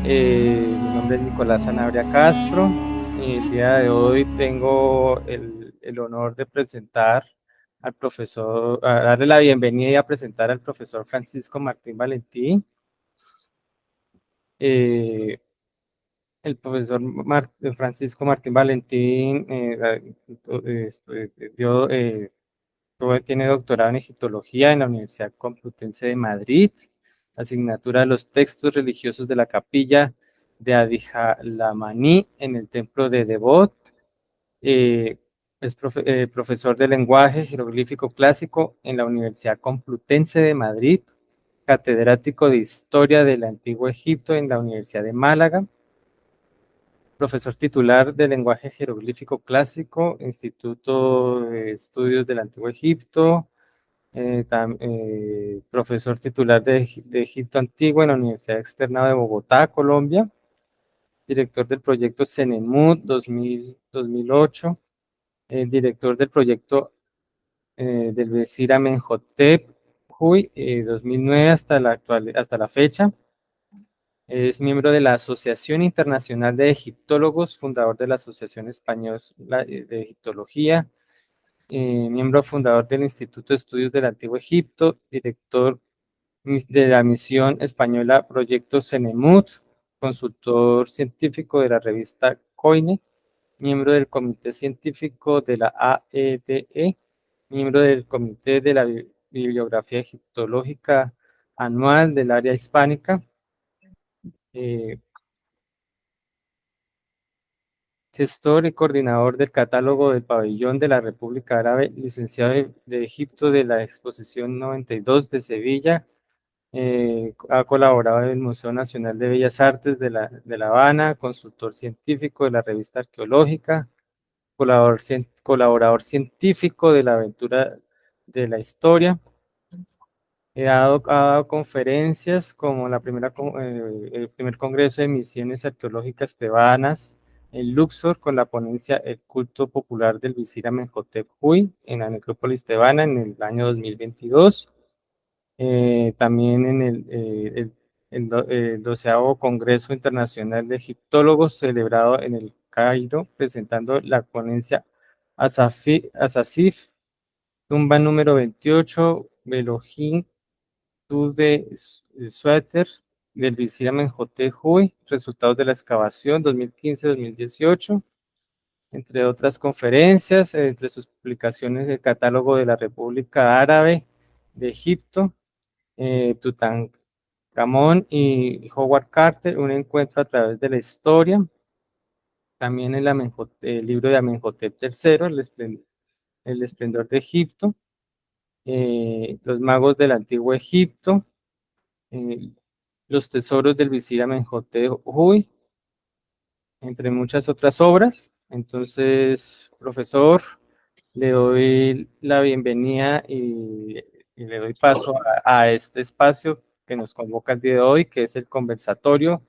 Mi nombre es Nicolás Sanabria Castro. El día de hoy tengo el honor de presentar al profesor, a darle la bienvenida y a presentar al profesor Francisco Martín Valentín. Eh, el profesor Francisco Martín Valentín dio, tiene doctorado en Egiptología en la Universidad Complutense de Madrid, asignatura de los textos religiosos de la capilla de Adijalamaní en el templo de Devot. Eh, es profesor de lenguaje jeroglífico clásico en la Universidad Complutense de Madrid, catedrático de Historia del Antiguo Egipto en la Universidad de Málaga, profesor titular de lenguaje jeroglífico clásico, Instituto de Estudios del Antiguo Egipto, profesor titular de Egipto Antiguo en la Universidad Externa de Bogotá, Colombia, director del proyecto CENEMUD 2008, director del proyecto del Vesir Amenhotep Huy 2009 hasta la fecha. Es miembro de la Asociación Internacional de Egiptólogos, fundador de la Asociación Española de Egiptología, miembro fundador del Instituto de Estudios del Antiguo Egipto, director de la misión española Proyecto CENEMUD, consultor científico de la revista COINE, miembro del Comité Científico de la AEDE, miembro del Comité de la Bibliografía Egiptológica Anual del Área Hispánica, eh, gestor y coordinador del catálogo del Pabellón de la República Árabe, licenciado de Egipto de la Exposición 92 de Sevilla. Ha colaborado en el Museo Nacional de Bellas Artes de La Habana, consultor científico de la revista arqueológica, colaborador científico de la Aventura de la Historia. Ha dado conferencias como el primer Congreso de Misiones Arqueológicas Tebanas en Luxor con la ponencia El culto popular del Visir Amenhotep Huy en la necrópolis tebana en el año 2022. También en el 12º Congreso Internacional de Egiptólogos celebrado en el Cairo, presentando la ponencia Asasif, tumba número 28, Belohim, de Suéter, del Visir Amenhotep Huy, resultados de la excavación 2015-2018, entre otras conferencias, entre sus publicaciones el catálogo de la República Árabe de Egipto, Tutankamón y Howard Carter, un encuentro a través de la historia. También el libro de Amenhotep III, el esplendor de Egipto, los magos del antiguo Egipto, eh, los tesoros del visir Amenhotep Huy, entre muchas otras obras. Entonces, profesor, le doy la bienvenida y le doy paso a este espacio que nos convoca el día de hoy, que es el conversatorio,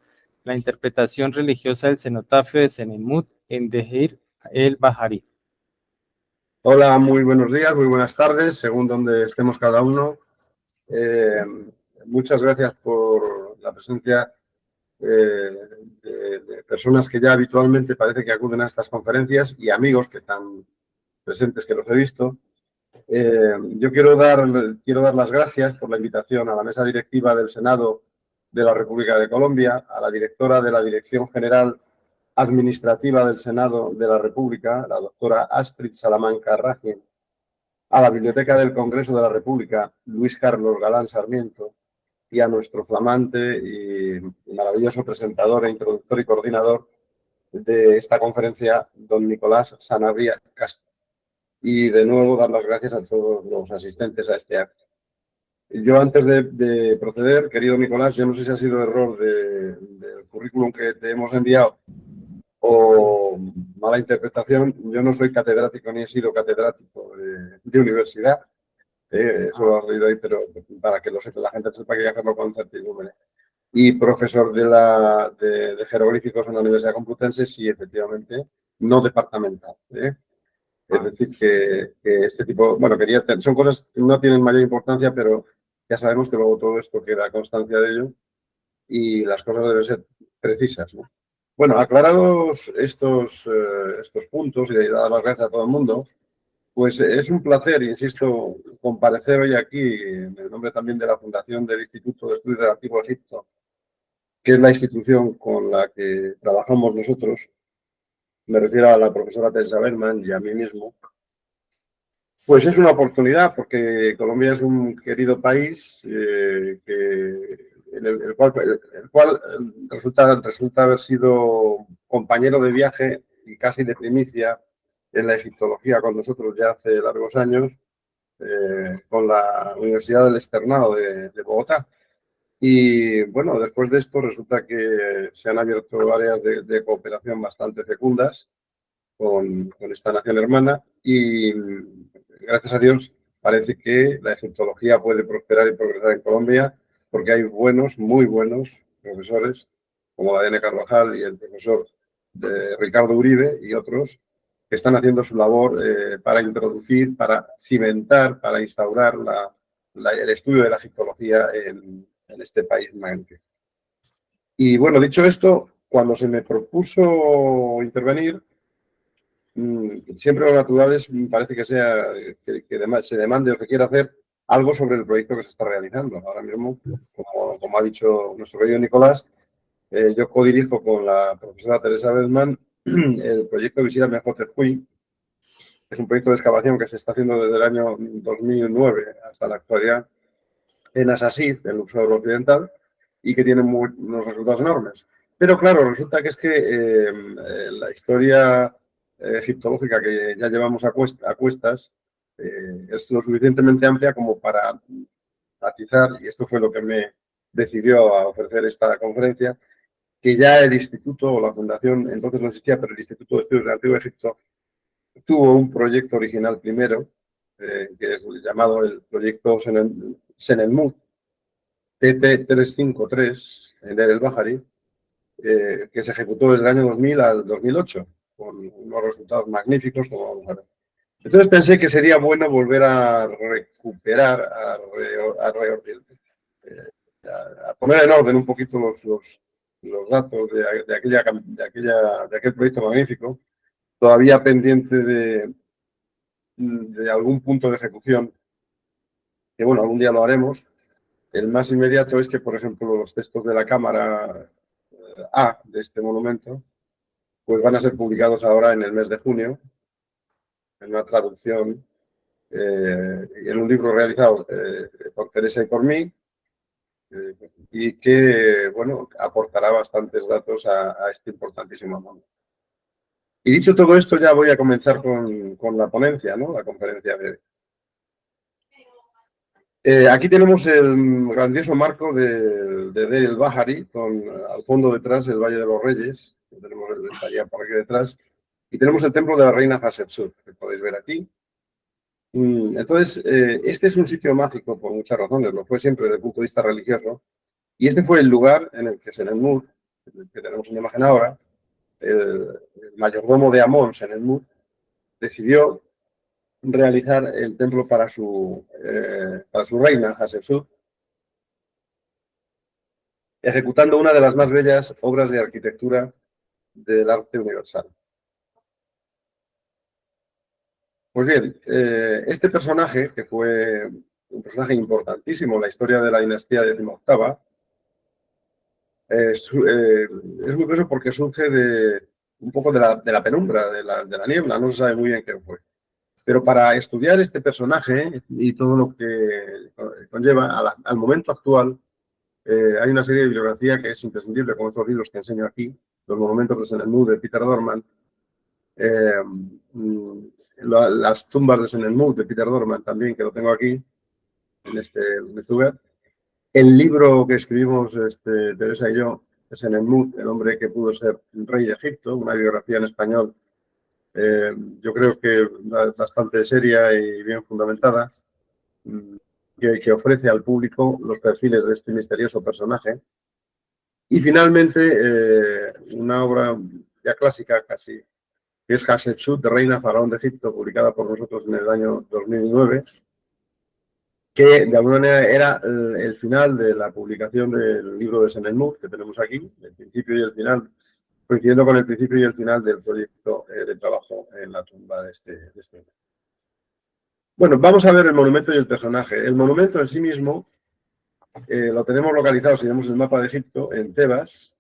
la interpretación religiosa del cenotafio de Senemut en Dehir el Bahari. Hola, muy buenos días, muy buenas tardes, según donde estemos cada uno. Muchas gracias por la presencia de personas que ya habitualmente parece que acuden a estas conferencias y amigos que están presentes, que los he visto. Yo quiero dar las gracias por la invitación a la mesa directiva del Senado de la República de Colombia, a la directora de la Dirección General Administrativa del Senado de la República, la doctora Astrid Salamanca Ragin, a la Biblioteca del Congreso de la República, Luis Carlos Galán Sarmiento, y a nuestro flamante y maravilloso presentador e introductor y coordinador de esta conferencia, don Nicolás Sanabria Castro. Y de nuevo dar las gracias a todos los asistentes a este acto. Yo antes de proceder, querido Nicolás, yo no sé si ha sido error del currículum que te hemos enviado o mala interpretación. Yo no soy catedrático ni he sido catedrático de universidad. Eso lo has oído ahí, pero para que la gente sepa que hay que hacerlo con certidumbre. Y profesor de jeroglíficos en la Universidad Complutense, sí, efectivamente, no departamental. Es decir, que este tipo, bueno, son cosas que no tienen mayor importancia, pero ya sabemos que luego todo esto queda constancia de ello y las cosas deben ser precisas, ¿no? Bueno, aclarados estos puntos y dar las gracias a todo el mundo, pues es un placer, insisto, comparecer hoy aquí en el nombre también de la Fundación del Instituto de Estudios del Antiguo Egipto, que es la institución con la que trabajamos nosotros. Me refiero a la profesora Teresa Bedman y a mí mismo. Pues es una oportunidad porque Colombia es un querido país el cual resulta haber sido compañero de viaje y casi de primicia en la egiptología con nosotros ya hace largos años, con la Universidad del Externado de Bogotá. Y bueno, después de esto resulta que se han abierto áreas de cooperación bastante fecundas con esta nación hermana y gracias a Dios parece que la egiptología puede prosperar y progresar en Colombia porque hay buenos, muy buenos profesores como Daniel Carvajal y el profesor Ricardo Uribe y otros que están haciendo su labor para introducir, para cimentar, para instaurar el estudio de la egiptología en este país magnífico. Y bueno, dicho esto, cuando se me propuso intervenir, siempre lo natural es, parece que sea que se demande o que quiera hacer algo sobre el proyecto que se está realizando. Ahora mismo, como ha dicho nuestro querido Nicolás, yo codirijo con la profesora Teresa Bedman el proyecto Visita Menhotep-Hui. Es un proyecto de excavación que se está haciendo desde el año 2009 hasta la actualidad en Asasif, en Luxor Occidental, y que tiene unos resultados enormes. Pero claro, resulta que es que la historia egiptológica que ya llevamos a cuestas es lo suficientemente amplia como para matizar, y esto fue lo que me decidió a ofrecer esta conferencia, que ya el instituto o la fundación, entonces no existía, pero el Instituto de Estudios del Antiguo Egipto tuvo un proyecto original primero, que es llamado el proyecto Senenmut, TT353, en Der el Bahari, que se ejecutó desde el año 2000 al 2008, con unos resultados magníficos, como vamos a ver. Entonces pensé que sería bueno volver a recuperar, a poner en orden un poquito los datos de aquel proyecto magnífico, todavía pendiente de algún punto de ejecución, que bueno, algún día lo haremos. El más inmediato es que, por ejemplo, los textos de la Cámara A de este monumento, pues van a ser publicados ahora en el mes de junio, en una traducción, en un libro realizado por Teresa y por mí, y que, bueno, aportará bastantes datos a este importantísimo mundo. Y dicho todo esto, ya voy a comenzar con la ponencia, ¿no? La conferencia de hoy. Aquí tenemos el grandioso marco de Der el Bahari, con al fondo detrás el Valle de los Reyes, que tenemos allá por aquí detrás, y tenemos el templo de la reina Hatshepsut, que podéis ver aquí. Entonces, este es un sitio mágico por muchas razones, lo fue siempre desde el punto de vista religioso, y este fue el lugar en el que Senenmut, que tenemos una imagen ahora, el mayordomo de Amón, Senenmut, decidió realizar el templo para su reina, Hatshepsut, ejecutando una de las más bellas obras de arquitectura del arte universal. Pues bien, este personaje, que fue un personaje importantísimo en la historia de la dinastía XVIII, es muy curioso porque surge un poco de la penumbra, de la niebla, no se sabe muy bien qué fue. Pero para estudiar este personaje y todo lo que conlleva al momento actual, hay una serie de bibliografía que es imprescindible, como estos libros que enseño aquí, Los monumentos de Senenmut de Peter Dorman, las tumbas de Senenmut de Peter Dorman también, que lo tengo aquí, en este lugar. El libro que escribimos Teresa y yo, Senenmut, el hombre que pudo ser rey de Egipto, una biografía en español, yo creo que bastante seria y bien fundamentada, que ofrece al público los perfiles de este misterioso personaje. Y finalmente, una obra ya clásica casi, que es Hatshepsut, de Reina Faraón de Egipto, publicada por nosotros en el año 2009, que de alguna manera era el final de la publicación del libro de Senenmut que tenemos aquí, el principio y el final, coincidiendo con el principio y el final del proyecto de trabajo en la tumba de este. Bueno, vamos a ver el monumento y el personaje. El monumento en sí mismo lo tenemos localizado, si vemos el mapa de Egipto, en Tebas.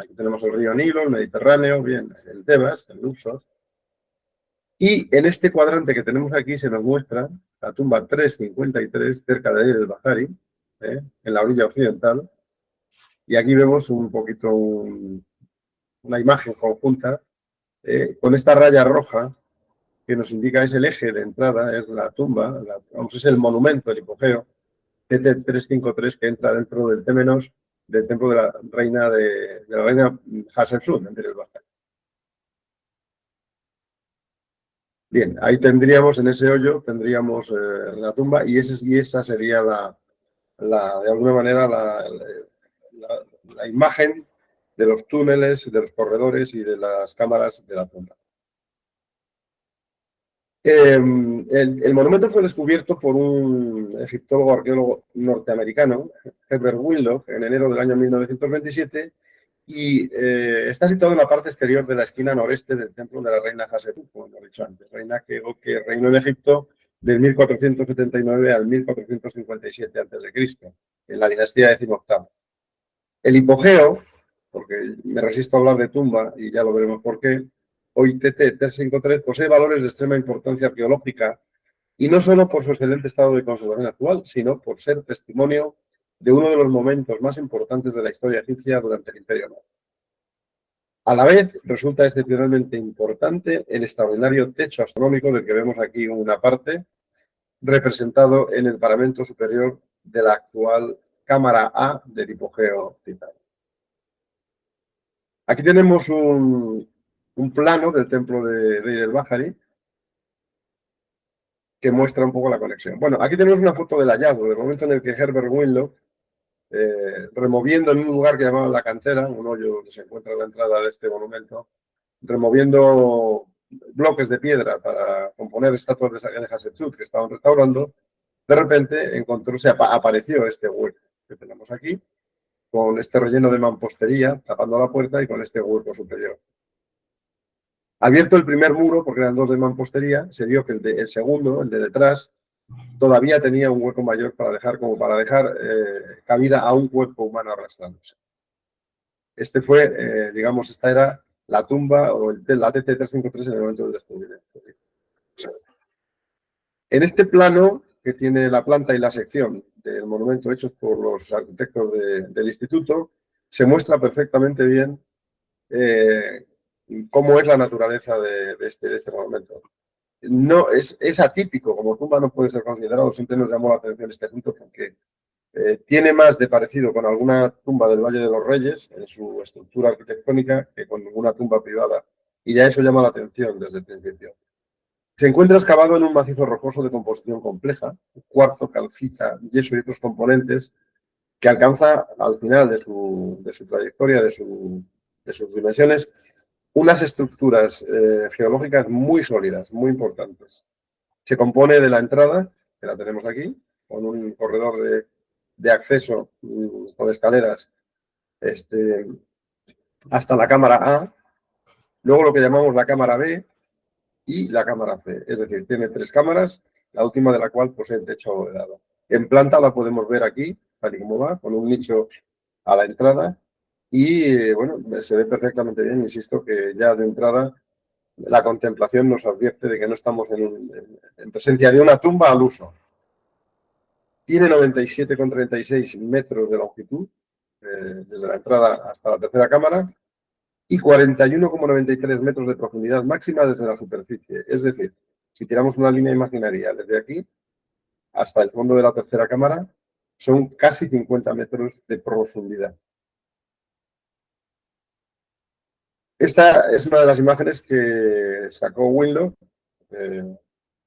Aquí tenemos el río Nilo, el Mediterráneo, bien, en Tebas, en Luxor. Y en este cuadrante que tenemos aquí se nos muestra la tumba 353, cerca de el Bahari, en la orilla occidental. Y aquí vemos un poquito una imagen conjunta con esta raya roja que nos indica es el eje de entrada, es la tumba, vamos, es el monumento, el hipogeo, TT353 que entra dentro del Temenos, del templo de la reina Hatshepsut, en el Bahari. Bien, ahí tendríamos, en ese hoyo, tendríamos la tumba y esa sería de alguna manera, la imagen de los túneles, de los corredores y de las cámaras de la tumba. El monumento fue descubierto por un egiptólogo arqueólogo norteamericano, Herbert Winlock, en enero del año 1927, y está situado en la parte exterior de la esquina noreste del templo de la reina Hatshepsut, como hemos dicho antes, reina que reinó en Egipto del 1479 al 1457 a.C., en la dinastía decimoctava. El hipogeo, porque me resisto a hablar de tumba y ya lo veremos por qué, hoy TT-353 posee valores de extrema importancia arqueológica y no solo por su excelente estado de conservación actual, sino por ser testimonio de uno de los momentos más importantes de la historia egipcia durante el Imperio Nuevo. A la vez, resulta excepcionalmente importante el extraordinario techo astronómico del que vemos aquí una parte, representado en el paramento superior de la actual cámara A del hipogeo citado. Aquí tenemos un plano del templo de el Bahari que muestra un poco la conexión. Bueno, aquí tenemos una foto del hallazgo, del momento en el que Herbert Winlock, removiendo en un lugar que llamaban la cantera, un hoyo donde se encuentra la entrada de este monumento, removiendo bloques de piedra para componer estatuas de Hatshepsut que estaban restaurando, de repente apareció este hueco que tenemos aquí, con este relleno de mampostería tapando la puerta y con este hueco superior. Abierto el primer muro, porque eran dos de mampostería, se vio que el segundo, el de detrás, todavía tenía un hueco mayor para dejar cabida a un cuerpo humano arrastrándose. Digamos, esta era la tumba o la TT-353 en el momento del descubrimiento. En este plano, que tiene la planta y la sección del monumento hechos por los arquitectos del instituto, se muestra perfectamente bien cómo es la naturaleza de este monumento. No, es atípico, como tumba no puede ser considerado, siempre nos llamó la atención este asunto porque tiene más de parecido con alguna tumba del Valle de los Reyes en su estructura arquitectónica que con ninguna tumba privada, y ya eso llama la atención desde el principio. Se encuentra excavado en un macizo rocoso de composición compleja, cuarzo, calcita, yeso y otros componentes, que alcanza al final de su trayectoria, de sus dimensiones, unas estructuras geológicas muy sólidas, muy importantes. Se compone de la entrada, que la tenemos aquí, con un corredor de acceso con escaleras hasta la cámara A, luego lo que llamamos la cámara B y la cámara C. Es decir, tiene tres cámaras, la última de la cual posee el techo abovedado. En planta la podemos ver aquí, tal y como va, con un nicho a la entrada y, bueno, se ve perfectamente bien, insisto, que ya de entrada la contemplación nos advierte de que no estamos en presencia de una tumba al uso. Tiene 97,36 metros de longitud, desde la entrada hasta la tercera cámara, y 41,93 metros de profundidad máxima desde la superficie. Es decir, si tiramos una línea imaginaria desde aquí hasta el fondo de la tercera cámara, son casi 50 metros de profundidad. Esta es una de las imágenes que sacó Winlock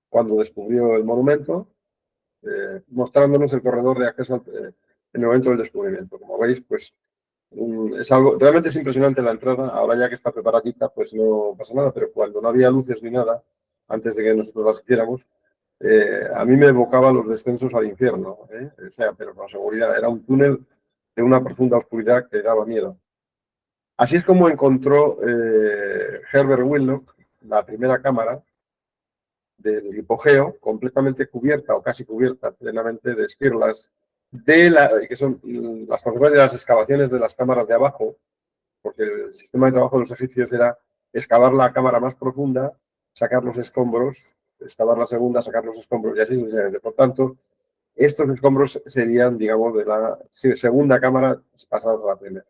cuando descubrió el monumento, mostrándonos el corredor de acceso en el momento del descubrimiento. Como veis, pues realmente es impresionante la entrada. Ahora ya que está preparadita, pues no pasa nada, pero cuando no había luces ni nada, antes de que nosotros las hiciéramos, a mí me evocaba los descensos al infierno, ¿eh? O sea, pero con seguridad. Era un túnel de una profunda oscuridad que daba miedo. Así es como encontró Herbert Willock la primera cámara del hipogeo, completamente cubierta o casi cubierta plenamente de esquirlas, que son las consecuencias de las excavaciones de las cámaras de abajo, porque el sistema de trabajo de los egipcios era excavar la cámara más profunda, sacar los escombros, excavar la segunda, sacar los escombros y así sucesivamente. Por tanto, estos escombros serían, digamos, de la segunda cámara pasados a la primera.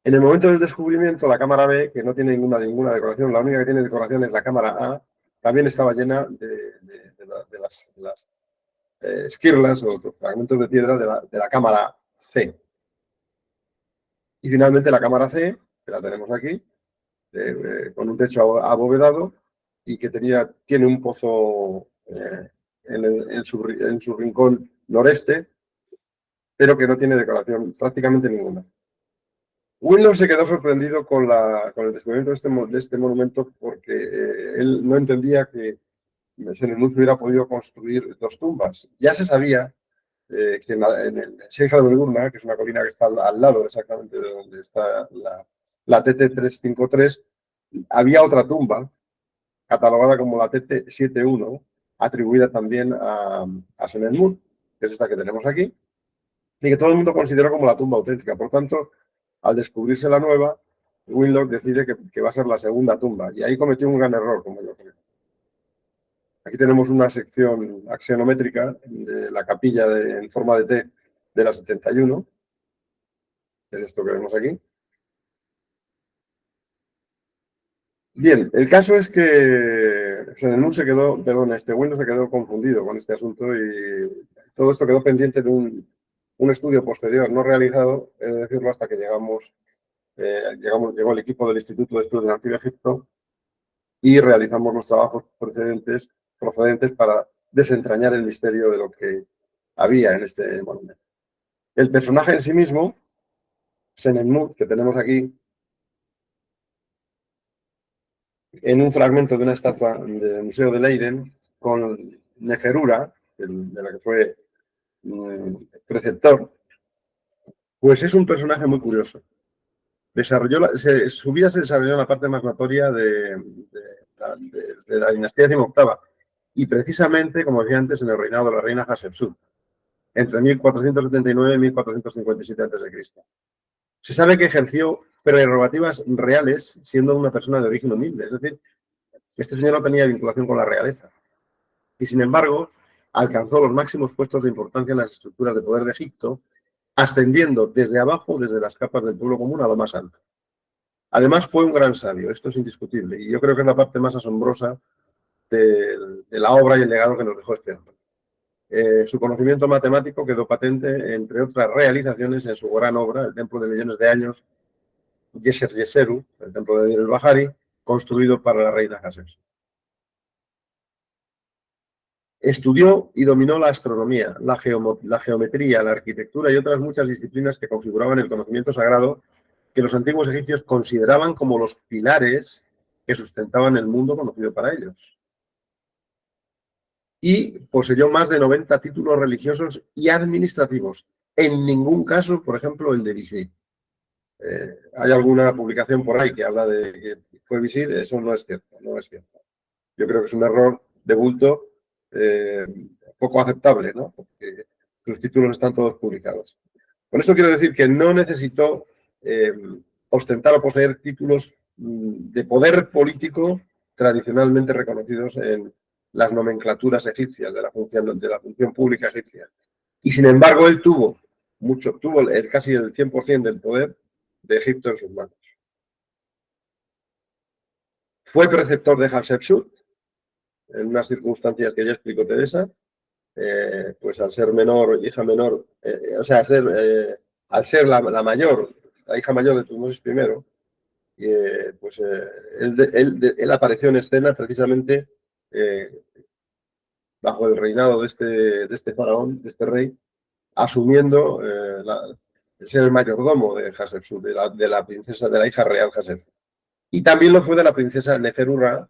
En el momento del descubrimiento, la cámara B, que no tiene ninguna decoración, la única que tiene decoración es la cámara A, también estaba llena de las esquirlas o otros fragmentos de piedra de la cámara C. Y finalmente la cámara C, que la tenemos aquí, con un techo abovedado y que tiene un pozo en su rincón noreste, pero que no tiene decoración prácticamente ninguna. Willow se quedó sorprendido con el descubrimiento de este monumento porque él no entendía que Senenmut hubiera podido construir dos tumbas. Ya se sabía que en el Sheikh al-Burna, que es una colina que está al lado exactamente de donde está la TT353, había otra tumba catalogada como la TT71, atribuida también a Senenmut, que es esta que tenemos aquí, y que todo el mundo consideró como la tumba auténtica. Por tanto, al descubrirse la nueva, Willock decide que va a ser la segunda tumba. Y ahí cometió un gran error, como yo creo. Aquí tenemos una sección axionométrica de la capilla en forma de T de la 71. Es esto que vemos aquí. Bien, el caso es que Willock se quedó confundido con este asunto y todo esto quedó pendiente de un estudio posterior no realizado, he de decirlo, hasta que llegó el equipo del Instituto de Estudios del Antiguo Egipto y realizamos los trabajos procedentes para desentrañar el misterio de lo que había en este monumento. El personaje en sí mismo, Senenmut, que tenemos aquí, en un fragmento de una estatua del Museo de Leiden, con Neferura, de la que fue preceptor, pues es un personaje muy curioso. Su vida se desarrolló en la parte más notoria de la dinastía decimoctava y precisamente, como decía antes, en el reinado de la reina Hatshepsut, entre 1479 y 1457 a.C. Se sabe que ejerció prerrogativas reales siendo una persona de origen humilde, es decir, este señor no tenía vinculación con la realeza y, sin embargo, alcanzó los máximos puestos de importancia en las estructuras de poder de Egipto, ascendiendo desde abajo, desde las capas del pueblo común a lo más alto. Además, fue un gran sabio, esto es indiscutible, y yo creo que es la parte más asombrosa de la obra y el legado que nos dejó este hombre. Su conocimiento matemático quedó patente, entre otras realizaciones, en su gran obra, El Templo de Millones de Años, Yeser Yeseru, el Templo de Dir el-Bahari, construido para la reina Hatshepsut. Estudió y dominó la astronomía, la geometría, la arquitectura y otras muchas disciplinas que configuraban el conocimiento sagrado que los antiguos egipcios consideraban como los pilares que sustentaban el mundo conocido para ellos. Y poseyó más de 90 títulos religiosos y administrativos. En ningún caso, por ejemplo, el de visir. Hay alguna publicación por ahí que habla de que fue visir, eso no es cierto, no es cierto. Yo creo que es un error de bulto poco aceptable, ¿no? Porque sus títulos están todos publicados. Con esto quiero decir que no necesitó ostentar o poseer títulos de poder político tradicionalmente reconocidos en las nomenclaturas egipcias de la función pública egipcia. Y sin embargo, él tuvo casi el 100% del poder de Egipto en sus manos. Fue preceptor de Hatshepsut en unas circunstancias que ya explicó Teresa, pues al ser hija menor, al ser la mayor, la hija mayor de Tutmosis I, pues él apareció en escena precisamente bajo el reinado de este faraón, de este rey, asumiendo el ser el mayordomo de Hatshepsut, de la princesa, de la hija real Hatshepsut. Y también lo fue de la princesa Neferura,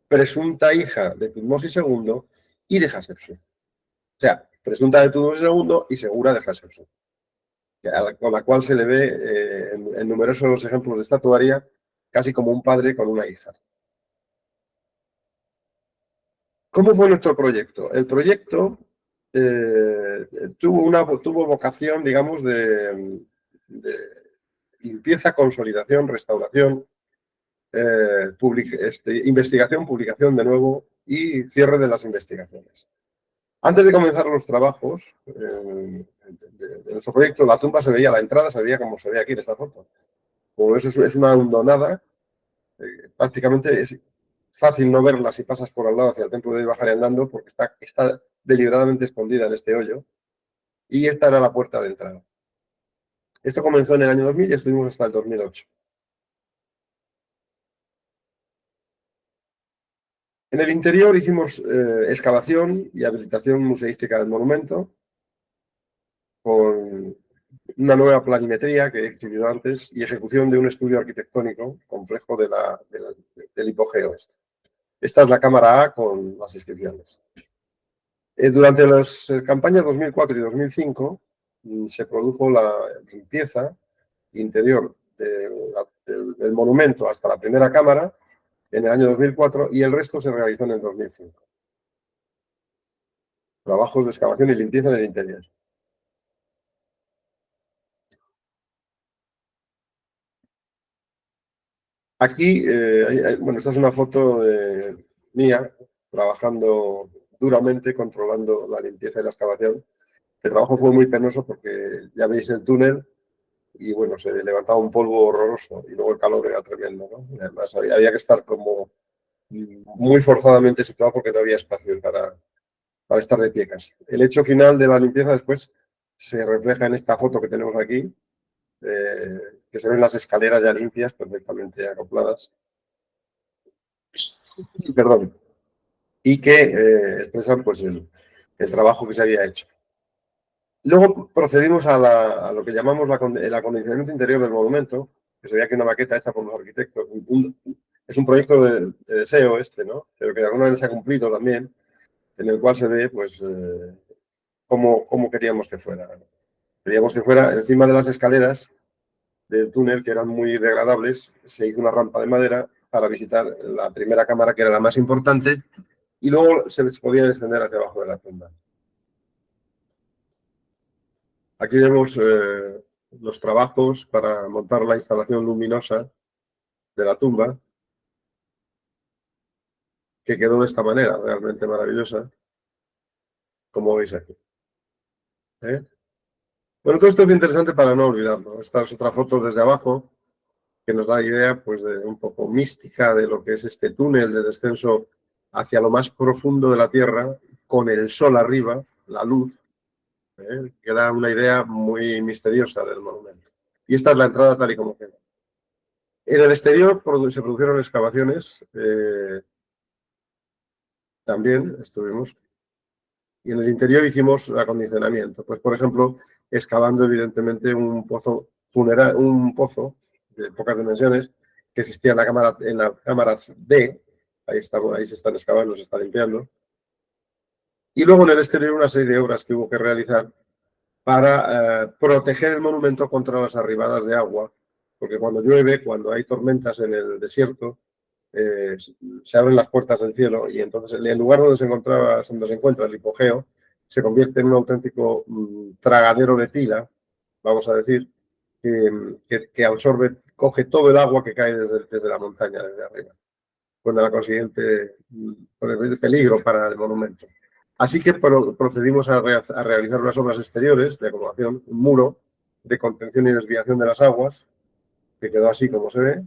presunta hija de Tutmosis II y de Hatshepsut. O sea, presunta de Tutmosis II y segura de Hatshepsut, con la cual se le ve en numerosos ejemplos de estatuaria casi como un padre con una hija. ¿Cómo fue nuestro proyecto? El proyecto tuvo vocación, digamos, de limpieza, consolidación, restauración, investigación, publicación de nuevo y cierre de las investigaciones. Antes de comenzar los trabajos de nuestro proyecto, la tumba se veía, la entrada se veía como se ve aquí en esta foto. Como eso es una hondonada, prácticamente es fácil no verla si pasas por al lado hacia el templo de bajar andando porque está deliberadamente escondida en este hoyo y esta era la puerta de entrada. Esto comenzó en el año 2000 y estuvimos hasta el 2008. En el interior hicimos excavación y habilitación museística del monumento con una nueva planimetría que he exhibido antes y ejecución de un estudio arquitectónico complejo del hipogeo este. Esta es la cámara A con las inscripciones. Durante las campañas 2004 y 2005 se produjo la limpieza interior del monumento hasta la primera cámara en el año 2004 y el resto se realizó en el 2005. Trabajos de excavación y limpieza en el interior. Aquí, bueno, esta es una foto mía trabajando duramente, controlando la limpieza y la excavación. El trabajo fue muy penoso porque ya veis el túnel y bueno, se levantaba un polvo horroroso y luego el calor era tremendo, ¿no? Y además había que estar como muy forzadamente situado porque no había espacio para estar de pie casi. El hecho final de la limpieza después se refleja en esta foto que tenemos aquí, que se ven las escaleras ya limpias, perfectamente acopladas. Perdón. Y que expresan pues, el trabajo que se había hecho. Luego procedimos a lo que llamamos el acondicionamiento interior del monumento, que se veía que una maqueta hecha por los arquitectos. Es un proyecto de deseo este, ¿no? Pero que de alguna manera se ha cumplido también, en el cual se ve pues, cómo queríamos que fuera. Queríamos que fuera encima de las escaleras del túnel, que eran muy degradables, se hizo una rampa de madera para visitar la primera cámara, que era la más importante, y luego se les podía descender hacia abajo de la tumba. Aquí vemos los trabajos para montar la instalación luminosa de la tumba, que quedó de esta manera, realmente maravillosa, como veis aquí. Bueno, todo esto es interesante para no olvidarlo. Esta es otra foto desde abajo que nos da idea pues, de un poco mística de lo que es este túnel de descenso hacia lo más profundo de la Tierra, con el sol arriba, la luz, que da una idea muy misteriosa del monumento. Y esta es la entrada tal y como queda. En el exterior se produjeron excavaciones, también estuvimos, y en el interior hicimos acondicionamiento. Pues, por ejemplo, excavando evidentemente un pozo de pocas dimensiones que existía en la cámara D, ahí se están excavando, se está limpiando. Y luego en el exterior una serie de obras que hubo que realizar para proteger el monumento contra las arribadas de agua, porque cuando llueve, cuando hay tormentas en el desierto, se abren las puertas del cielo y entonces el lugar donde se encuentra el hipogeo se convierte en un auténtico tragadero de pila, vamos a decir, que absorbe, coge todo el agua que cae desde la montaña, desde arriba, con la consiguiente con el peligro para el monumento. Así que procedimos a realizar unas obras exteriores de acomodación, un muro de contención y desviación de las aguas, que quedó así como se ve,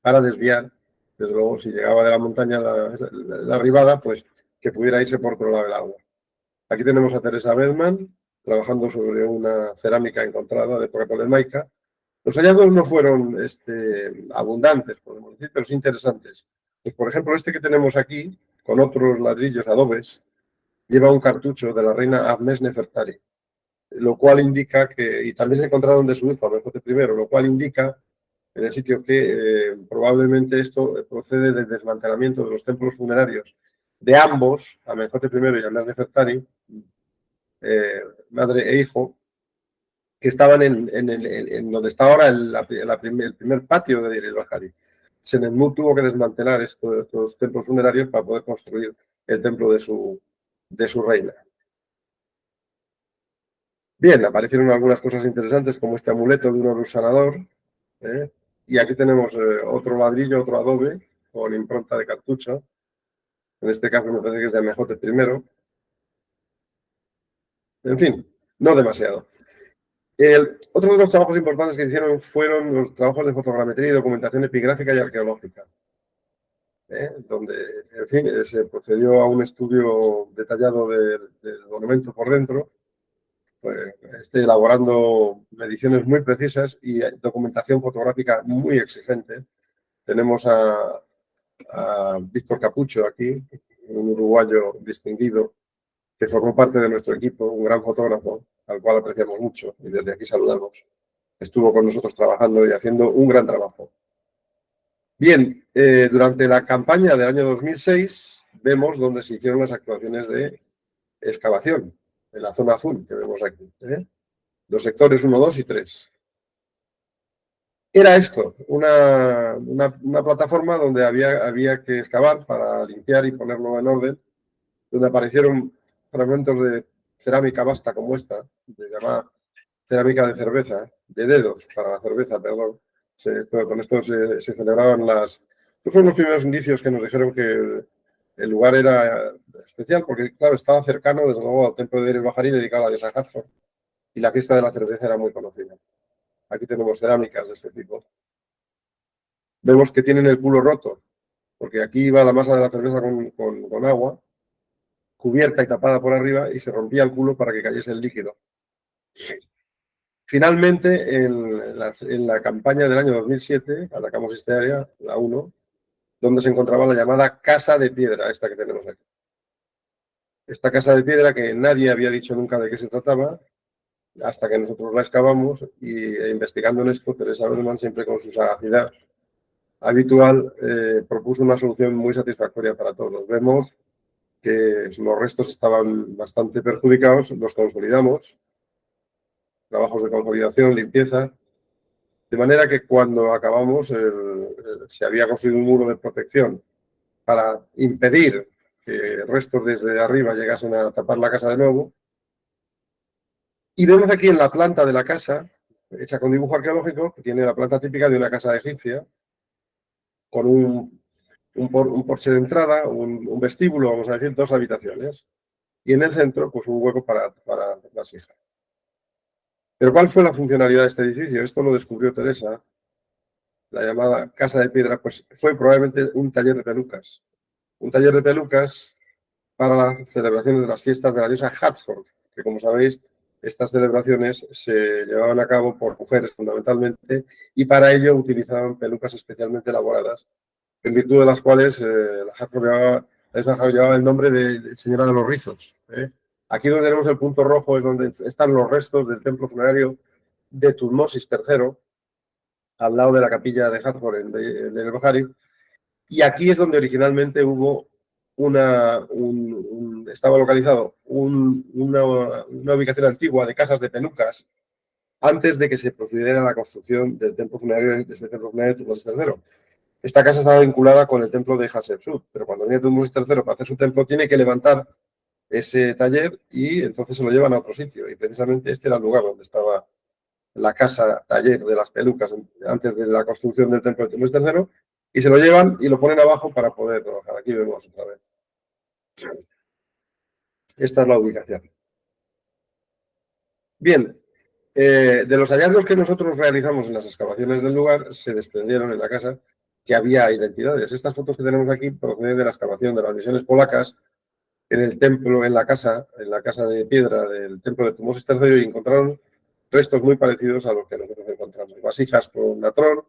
para desviar, desde luego, si llegaba de la montaña la arribada, pues que pudiera irse por otro lado del agua. Aquí tenemos a Teresa Bedman trabajando sobre una cerámica encontrada de época tolemaica. Los hallazgos no fueron abundantes, podemos decir, pero sí interesantes. Pues, por ejemplo, este que tenemos aquí, con otros ladrillos adobes, lleva un cartucho de la reina Agnes Nefertari, lo cual indica que, y también se encontraron de su hijo, Amenhotep I, lo cual indica en el sitio que probablemente esto procede del desmantelamiento de los templos funerarios de ambos, Amenhotep I y Amenhotep madre e hijo, que estaban en donde está ahora el primer patio de Deir el-Bahari. Senenmut tuvo que desmantelar estos templos funerarios para poder construir el templo de su reina. Bien, aparecieron algunas cosas interesantes como este amuleto de un Horus sanador. Y aquí tenemos otro ladrillo, otro adobe con impronta de cartucho. En este caso me parece que es de Amenhotep I. En fin, no demasiado. Otro de los trabajos importantes que hicieron fueron los trabajos de fotogrametría y documentación epigráfica y arqueológica, donde, en fin, se procedió a un estudio detallado del monumento por dentro, pues, elaborando mediciones muy precisas y documentación fotográfica muy exigente. Tenemos a Víctor Capucho aquí, un uruguayo distinguido que formó parte de nuestro equipo, un gran fotógrafo, al cual apreciamos mucho y desde aquí saludamos. Estuvo con nosotros trabajando y haciendo un gran trabajo. Bien, durante la campaña del año 2006 vemos donde se hicieron las actuaciones de excavación, en la zona azul que vemos aquí. Los sectores 1, 2 y 3. Era esto, una plataforma donde había que excavar para limpiar y ponerlo en orden, donde aparecieron fragmentos de cerámica vasta como esta, de llamada cerámica de cerveza, de dedos para la cerveza, perdón. Con esto se celebraban las... Estos fueron los primeros indicios que nos dijeron que el lugar era especial, porque, claro, estaba cercano, desde luego, al templo de Deir el-Bahari dedicado a la diosa Hathor, y la fiesta de la cerveza era muy conocida. Aquí tenemos cerámicas de este tipo. Vemos que tienen el culo roto, porque aquí iba la masa de la cerveza con agua, cubierta y tapada por arriba, y se rompía el culo para que cayese el líquido. Finalmente, en la campaña del año 2007, atacamos este área, la 1, donde se encontraba la llamada Casa de Piedra, esta que tenemos aquí. Esta Casa de Piedra que nadie había dicho nunca de qué se trataba, hasta que nosotros la excavamos e investigando en esto, Teresa Bergman, siempre con su sagacidad habitual, propuso una solución muy satisfactoria para todos. Vemos que los restos estaban bastante perjudicados, los consolidamos, trabajos de consolidación, limpieza, de manera que cuando acabamos se había construido un muro de protección para impedir que restos desde arriba llegasen a tapar la casa de nuevo. Y vemos aquí en la planta de la casa, hecha con dibujo arqueológico, que tiene la planta típica de una casa egipcia, con un porche de entrada, un vestíbulo, vamos a decir, 2 habitaciones. Y en el centro, pues un hueco para vasija. Pero ¿cuál fue la funcionalidad de este edificio? Esto lo descubrió Teresa, la llamada Casa de Piedra, pues fue probablemente un taller de pelucas. Un taller de pelucas para las celebraciones de las fiestas de la diosa Hathor, que como sabéis, estas celebraciones se llevaban a cabo por mujeres fundamentalmente y para ello utilizaban pelucas especialmente elaboradas, en virtud de las cuales la Hathor llevaba el nombre de Señora de los Rizos. Aquí donde tenemos el punto rojo es donde están los restos del templo funerario de Tutmosis III, al lado de la capilla de Hathor en Deir el-Bahari, y aquí es donde originalmente hubo estaba localizado una ubicación antigua de casas de pelucas antes de que se procediera a la construcción del templo funerario de Tutmosis III. Esta casa estaba vinculada con el templo de Hatshepsut, pero cuando viene Tutmosis III para hacer su templo tiene que levantar ese taller y entonces se lo llevan a otro sitio. Y precisamente este era el lugar donde estaba la casa taller de las pelucas antes de la construcción del templo de Tutmosis III, y se lo llevan y lo ponen abajo para poder trabajar. Aquí vemos otra vez. Esta es la ubicación. Bien, de los hallazgos que nosotros realizamos en las excavaciones del lugar, se desprendieron en la casa que había identidades. Estas fotos que tenemos aquí proceden de la excavación de las misiones polacas en el templo, en la casa de piedra del templo de Tutmosis III, y encontraron restos muy parecidos a los que nosotros encontramos. Vasijas con natrón,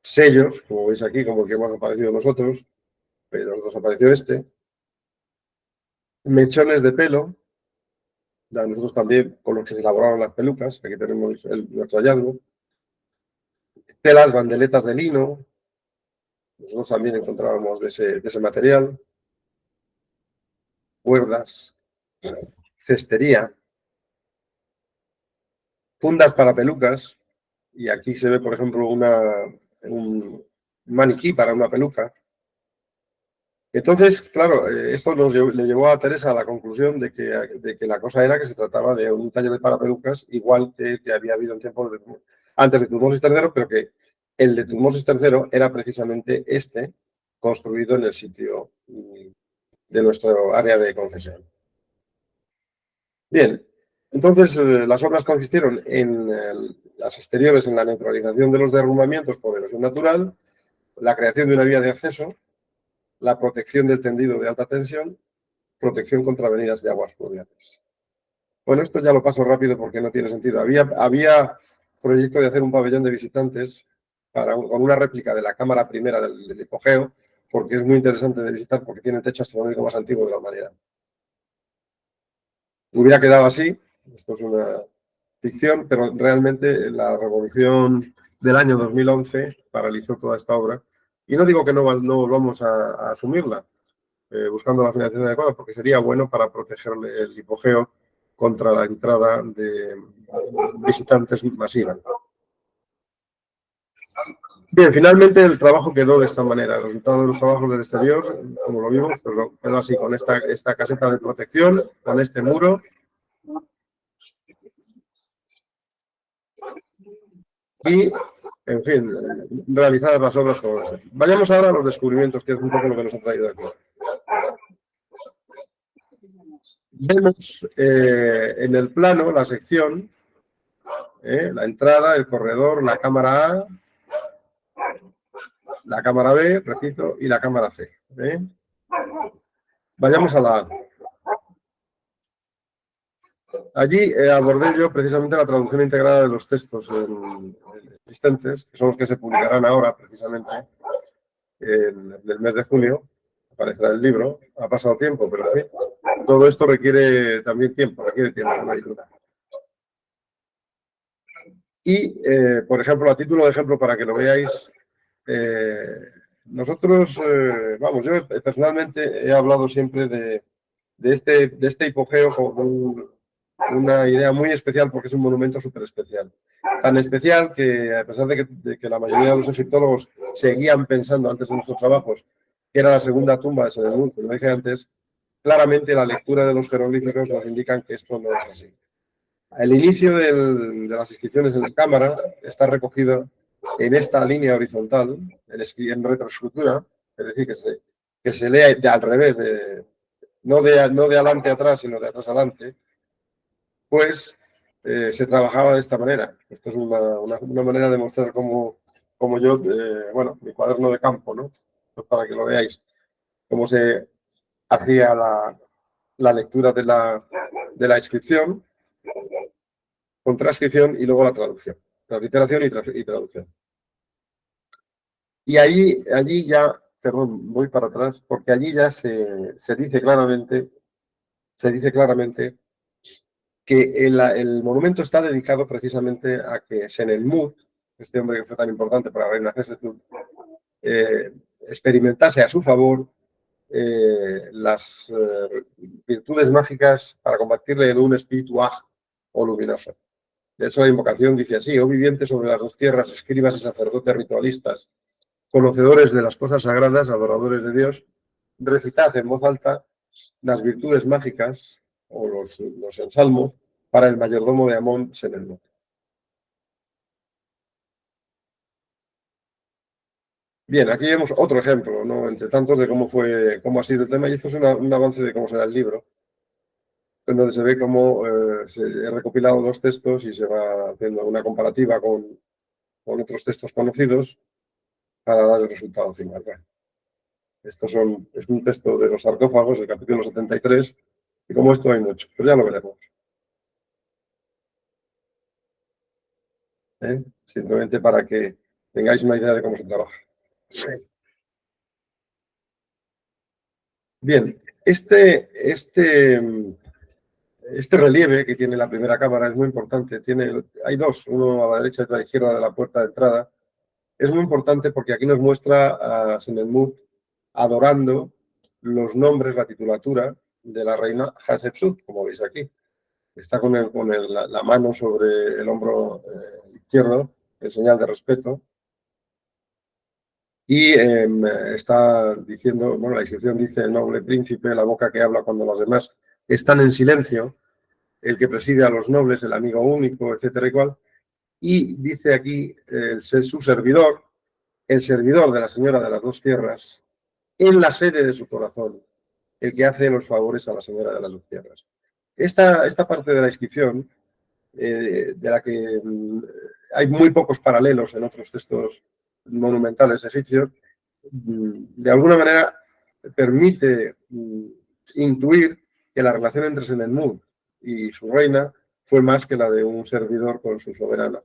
sellos, como veis aquí, como el que hemos aparecido nosotros, pero nos apareció este, mechones de pelo, nosotros también con los que se elaboraron las pelucas, aquí tenemos nuestro hallazgo, telas, bandeletas de lino. Nosotros también encontrábamos de ese material. Cuerdas, cestería, fundas para pelucas. Y aquí se ve, por ejemplo, un maniquí para una peluca. Entonces, claro, esto le llevó a Teresa a la conclusión de que la cosa era que se trataba de un taller de parapelucas, igual que había habido en tiempos antes de Tutmosis III, pero que el de Tutmosis III era precisamente este, construido en el sitio de nuestro área de concesión. Bien, entonces las obras consistieron en las exteriores, en la neutralización de los derrumbamientos por erosión natural, la creación de una vía de acceso, la protección del tendido de alta tensión, protección contra venidas de aguas fluviales. Bueno, esto ya lo paso rápido porque no tiene sentido. Había proyecto de hacer un pabellón de visitantes con una réplica de la cámara primera del hipogeo, porque es muy interesante de visitar porque tiene el techo astronómico más antiguo de la humanidad. Hubiera quedado así, esto es una ficción, pero realmente la revolución del año 2011 paralizó toda esta obra. Y no digo que no volvamos a asumirla, buscando la financiación adecuada, porque sería bueno para proteger el hipogeo contra la entrada de visitantes masivas. Bien, finalmente el trabajo quedó de esta manera. El resultado de los trabajos del exterior, como lo vimos, pues quedó así, con esta caseta de protección, con este muro. Y, en fin, realizadas las obras como esa. Vayamos ahora a los descubrimientos, que es un poco lo que nos ha traído aquí. Vemos en el plano la sección, la entrada, el corredor, la cámara A, la cámara B, repito, y la cámara C. Vayamos a la A. Allí abordé yo precisamente la traducción integrada de los textos existentes, que son los que se publicarán ahora precisamente en el mes de junio. Aparecerá el libro, ha pasado tiempo, pero en fin, todo esto requiere también tiempo, no hay duda. Y, por ejemplo, a título de ejemplo, para que lo veáis, nosotros, vamos, yo personalmente he hablado siempre de este hipogeo como una idea muy especial porque es un monumento súper especial. Tan especial que, a pesar de que la mayoría de los egiptólogos seguían pensando antes de nuestros trabajos que era la segunda tumba de Senenmut, como dije antes, claramente la lectura de los jeroglíficos nos indican que esto no es así. El inicio de las inscripciones en la cámara está recogido en esta línea horizontal, en retroescritura, es decir, que se lee al revés, no de adelante a atrás, sino de atrás adelante, pues se trabajaba de esta manera. Esto es una manera de mostrar cómo yo, bueno, mi cuaderno de campo, ¿no? Pues para que lo veáis, cómo se hacía la lectura de la inscripción, con transcripción y luego la traducción. Transliteración y traducción. Y allí ya, perdón, voy para atrás, porque allí ya se dice claramente que el monumento está dedicado precisamente a que Senenmut, este hombre que fue tan importante para la reina Hatshepsut, experimentase a su favor las virtudes mágicas para convertirle en un espíritu o luminoso. De hecho, la invocación dice así: oh vivientes sobre las dos tierras, escribas y sacerdotes ritualistas, conocedores de las cosas sagradas, adoradores de Dios, recitad en voz alta las virtudes mágicas o los ensalmos para el mayordomo de Amón, Senenmut. Bien, aquí vemos otro ejemplo, ¿no? Entre tantos, de cómo ha sido el tema, y esto es un avance de cómo será el libro, en donde se ve cómo se ha recopilado los textos y se va haciendo una comparativa con otros textos conocidos para dar el resultado final. Bueno, es un texto de los sarcófagos, el capítulo 73, y como esto hay mucho, pero ya lo veremos. Simplemente para que tengáis una idea de cómo se trabaja. Bien, este relieve que tiene la primera cámara es muy importante. Hay dos, uno a la derecha y otro a la izquierda de la puerta de entrada, es muy importante porque aquí nos muestra a Senenmut adorando los nombres, la titulatura de la reina Hatshepsut, como veis aquí. Está con la mano sobre el hombro izquierdo, en señal de respeto. Y está diciendo, bueno, la inscripción dice: el noble príncipe, la boca que habla cuando los demás están en silencio, el que preside a los nobles, el amigo único, etcétera y cual. Y dice aquí su servidor, el servidor de la señora de las dos tierras, en la sede de su corazón, el que hace los favores a la señora de las dos tierras. Esta parte de la inscripción, de la que hay muy pocos paralelos en otros textos monumentales egipcios, de alguna manera permite intuir que la relación entre Senenmut y su reina fue más que la de un servidor con su soberana.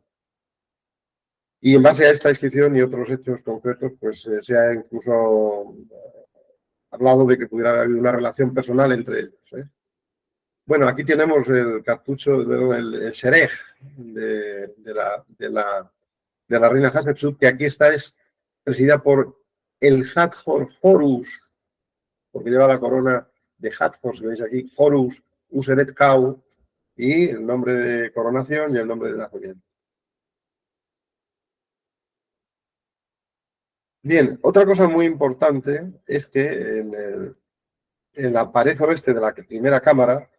Y en base a esta inscripción y otros hechos concretos, pues se ha incluso hablado de que pudiera haber una relación personal entre ellos. Bueno, aquí tenemos el cartucho, el sherej de la reina Hatshepsut, que aquí es presidida por el Hathor Horus, porque lleva la corona de Hathor, si veis aquí, Horus Useret Kau, y el nombre de coronación y el nombre de nacimiento. Bien, otra cosa muy importante es que en la pared oeste de la primera cámara,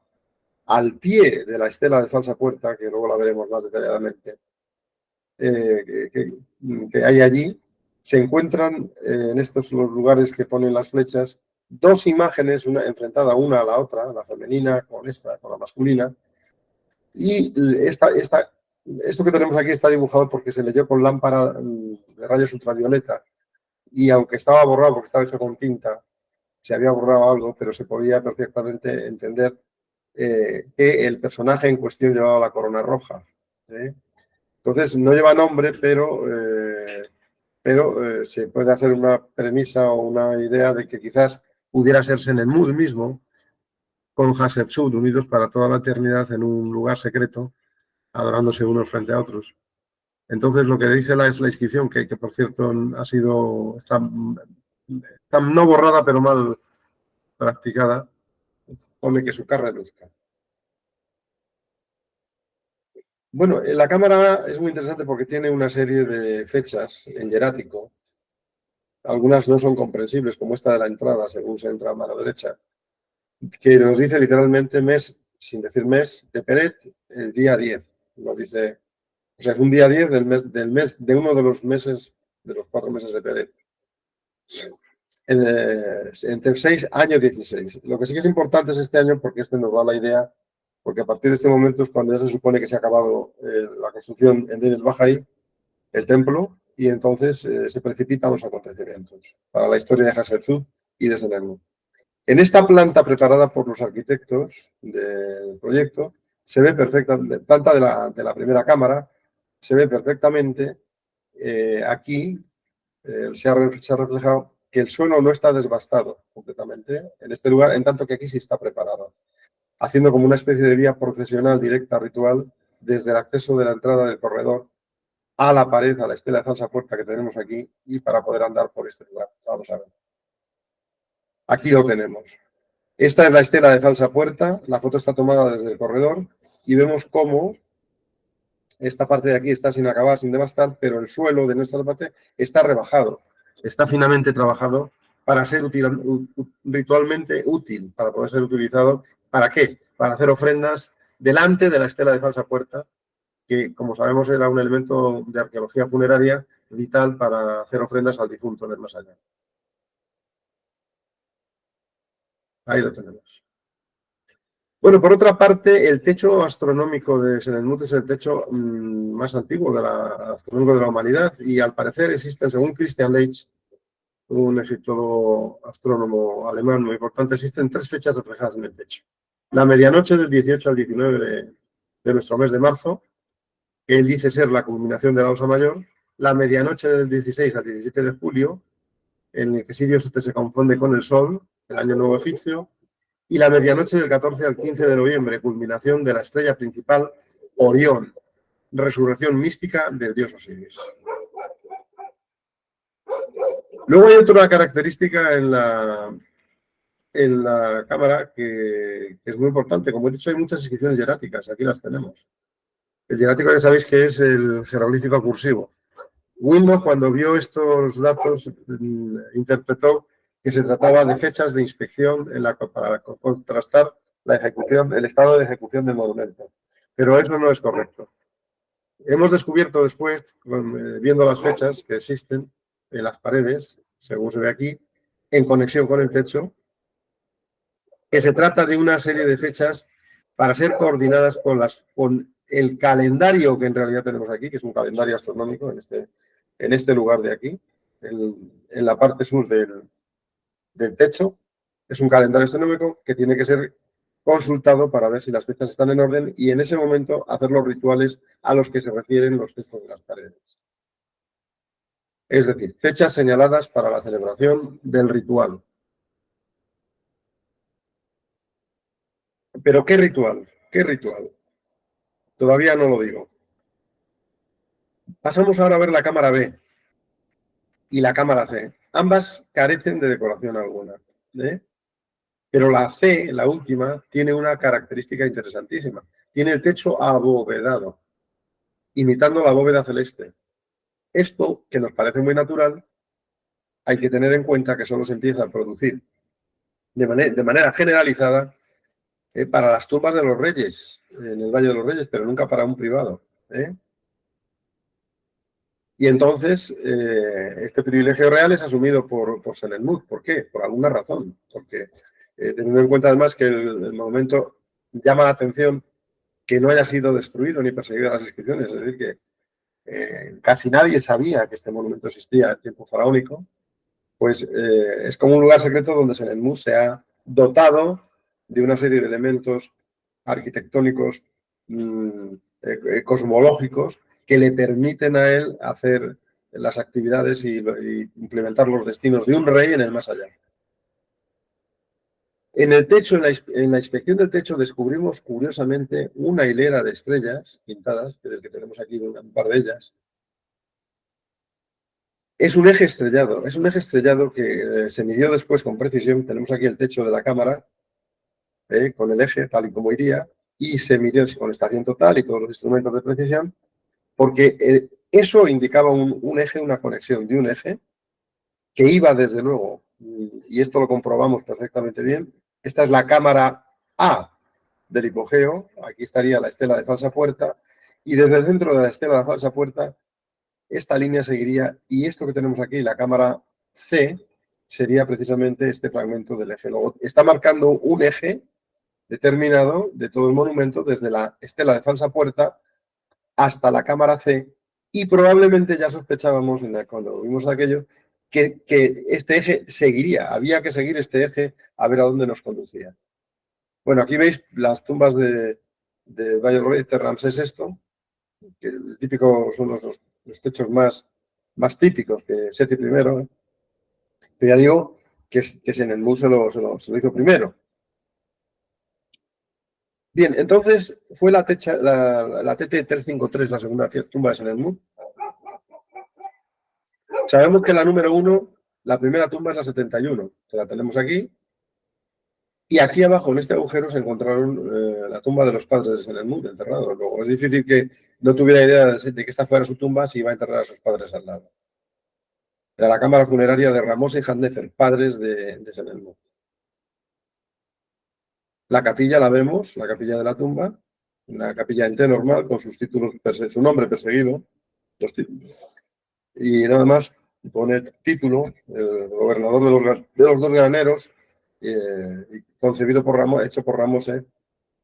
al pie de la estela de falsa puerta, que luego la veremos más detalladamente, que hay allí, se encuentran en estos lugares que ponen las flechas dos imágenes, una enfrentada una a la otra, la femenina con la masculina, y esto que tenemos aquí está dibujado porque se leyó con lámpara de rayos ultravioleta, y aunque estaba borrado porque estaba hecho con tinta, se había borrado algo, pero se podía perfectamente entender que el personaje en cuestión llevaba la corona roja. Entonces, no lleva nombre, pero se puede hacer una premisa o una idea de que quizás pudiera ser Senenmut mismo, con Hatshepsut unidos para toda la eternidad en un lugar secreto, adorándose unos frente a otros. Entonces, lo que dice es la inscripción, que por cierto está no borrada, pero mal practicada, pone que su carne luzca. Bueno, la cámara es muy interesante porque tiene una serie de fechas en hierático. Algunas no son comprensibles, como esta de la entrada, según se entra a mano derecha, que nos dice literalmente mes, sin decir mes, de Peret, el día 10. Nos dice, o sea, es un día 10 de uno de los meses, de los 4 meses de Peret. Entre 6, año 16. Lo que sí que es importante es este año porque este nos da la idea, porque a partir de este momento es cuando ya se supone que se ha acabado la construcción en Deir el-Bahari, el templo, y entonces se precipitan los acontecimientos para la historia de Hatshepsut y de Senenmut. En esta planta preparada por los arquitectos del proyecto, se ve perfectamente, planta de la primera cámara, se ve perfectamente aquí, se ha reflejado que el suelo no está desbastado completamente en este lugar, en tanto que aquí sí está preparado, haciendo como una especie de vía procesional directa, ritual, desde el acceso de la entrada del corredor a la pared, a la estela de falsa puerta que tenemos aquí, y para poder andar por este lugar. Vamos a ver. Aquí lo tenemos. Esta es la estela de falsa puerta, la foto está tomada desde el corredor y vemos cómo esta parte de aquí está sin acabar, sin devastar, pero el suelo de nuestra parte está rebajado, está finamente trabajado para ser ritualmente útil, para poder ser utilizado. ¿Para qué? Para hacer ofrendas delante de la estela de falsa puerta, que, como sabemos, era un elemento de arqueología funeraria vital para hacer ofrendas al difunto en el más allá. Ahí lo tenemos. Bueno, por otra parte, el techo astronómico de Senenmut es el techo más antiguo astronómico de la humanidad, y al parecer existen, según Christian Leitch, un egiptólogo astrónomo alemán muy importante, existen 3 fechas reflejadas en el techo. La medianoche del 18 al 19 de nuestro mes de marzo, que él dice ser la culminación de la Osa Mayor; la medianoche del 16 al 17 de julio, en el que Sirio se confunde con el Sol, el Año Nuevo Egipcio; y la medianoche del 14 al 15 de noviembre, culminación de la estrella principal Orión, resurrección mística del dios Osiris. Luego hay otra característica en la cámara que es muy importante. Como he dicho, hay muchas inscripciones hieráticas. Aquí las tenemos. El hierático ya sabéis que es el jeroglífico cursivo. Wilmot, cuando vio estos datos, interpretó que se trataba de fechas de inspección para contrastar la ejecución, el estado de ejecución del monumento. Pero eso no es correcto. Hemos descubierto después, viendo las fechas que existen en las paredes, según se ve aquí, en conexión con el techo, que se trata de una serie de fechas para ser coordinadas con el calendario que en realidad tenemos aquí, que es un calendario astronómico en este lugar de aquí, en la parte sur del techo. Es un calendario astronómico que tiene que ser consultado para ver si las fechas están en orden y en ese momento hacer los rituales a los que se refieren los textos de las paredes. Es decir, fechas señaladas para la celebración del ritual. ¿Pero qué ritual? ¿Qué ritual? Todavía no lo digo. Pasamos ahora a ver la cámara B y la cámara C. Ambas carecen de decoración alguna. Pero la C, la última, tiene una característica interesantísima. Tiene el techo abovedado, imitando la bóveda celeste. Esto, que nos parece muy natural, hay que tener en cuenta que solo se empieza a producir de manera generalizada para las tumbas de los reyes, en el Valle de los Reyes, pero nunca para un privado. Y entonces, este privilegio real es asumido por Senelmut. ¿Por qué? Por alguna razón. Porque teniendo en cuenta además que el monumento llama la atención que no haya sido destruido ni perseguido las inscripciones. Es decir, que casi nadie sabía que este monumento existía en tiempo faraónico. Pues es como un lugar secreto donde Senelmut se ha dotado de una serie de elementos arquitectónicos cosmológicos que le permiten a él hacer las actividades y implementar los destinos de un rey en el más allá. En el techo, en la inspección del techo, descubrimos curiosamente una hilera de estrellas pintadas, que tenemos aquí un par de ellas. Es un eje estrellado que se midió después con precisión. Tenemos aquí el techo de la cámara con el eje tal y como iría y se midió con estación total y todos los instrumentos de precisión, porque eso indicaba un eje, una conexión de un eje que iba desde luego, y esto lo comprobamos perfectamente bien. Esta es la cámara A del hipogeo, aquí estaría la estela de falsa puerta, y desde el centro de la estela de falsa puerta esta línea seguiría, y esto que tenemos aquí, la cámara C, sería precisamente este fragmento del eje. Luego está marcando un eje determinado de todo el monumento, desde la estela de falsa puerta hasta la cámara C, y probablemente ya sospechábamos cuando vimos aquello que este eje seguiría, había que seguir este eje a ver a dónde nos conducía. Bueno, aquí veis las tumbas de Valladolid de Ramsés VI, que el típico son los techos más típicos que Seti I, pero ya digo que en el museo se lo hizo primero. Bien, entonces fue la TT-353, la segunda tumba de Senelmut. Sabemos que la número 1, la primera tumba es la 71, que la tenemos aquí. Y aquí abajo, en este agujero, se encontraron la tumba de los padres de Senelmut, enterrados. Luego, es difícil que no tuviera idea de que esta fuera su tumba si iba a enterrar a sus padres al lado. Era la cámara funeraria de Ramos y Handnefer, padres de Senelmut. La capilla la vemos, la capilla de la tumba, una capilla en T normal con sus títulos, su nombre perseguido, los títulos. Y nada más pone título, el gobernador de los dos graneros, concebido por Ramos, hecho por Ramose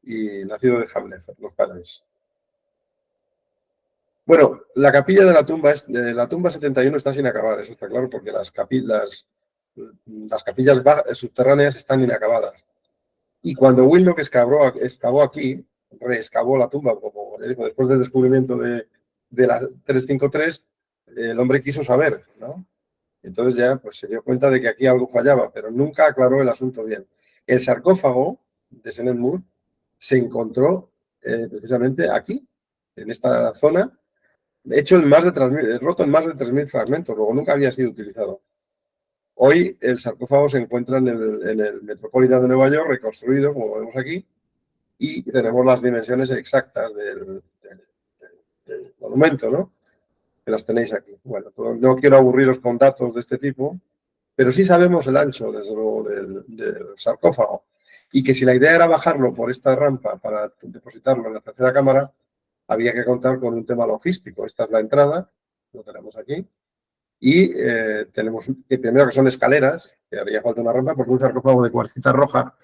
y nacido de Handnefer, los padres. Bueno, la capilla de la tumba 71 está sin acabar, eso está claro, porque las capillas subterráneas están inacabadas. Y cuando Willock excavó aquí, reexcavó la tumba, como le digo, después del descubrimiento de la 353, el hombre quiso saber, ¿no? Entonces ya pues, se dio cuenta de que aquí algo fallaba, pero nunca aclaró el asunto bien. El sarcófago de Senelmut se encontró precisamente aquí, en esta zona, hecho roto en más de 3.000 fragmentos, luego nunca había sido utilizado. Hoy el sarcófago se encuentra en el Metropolitan de Nueva York, reconstruido, como vemos aquí, y tenemos las dimensiones exactas del monumento, ¿no? Que las tenéis aquí. Bueno, no quiero aburriros con datos de este tipo, pero sí sabemos el ancho, desde luego, del sarcófago. Y que si la idea era bajarlo por esta rampa para depositarlo en la tercera cámara, había que contar con un tema logístico. Esta es la entrada, lo tenemos aquí. Y tenemos, primero que son escaleras, que haría falta una rampa, porque un sarcófago de cuarcita roja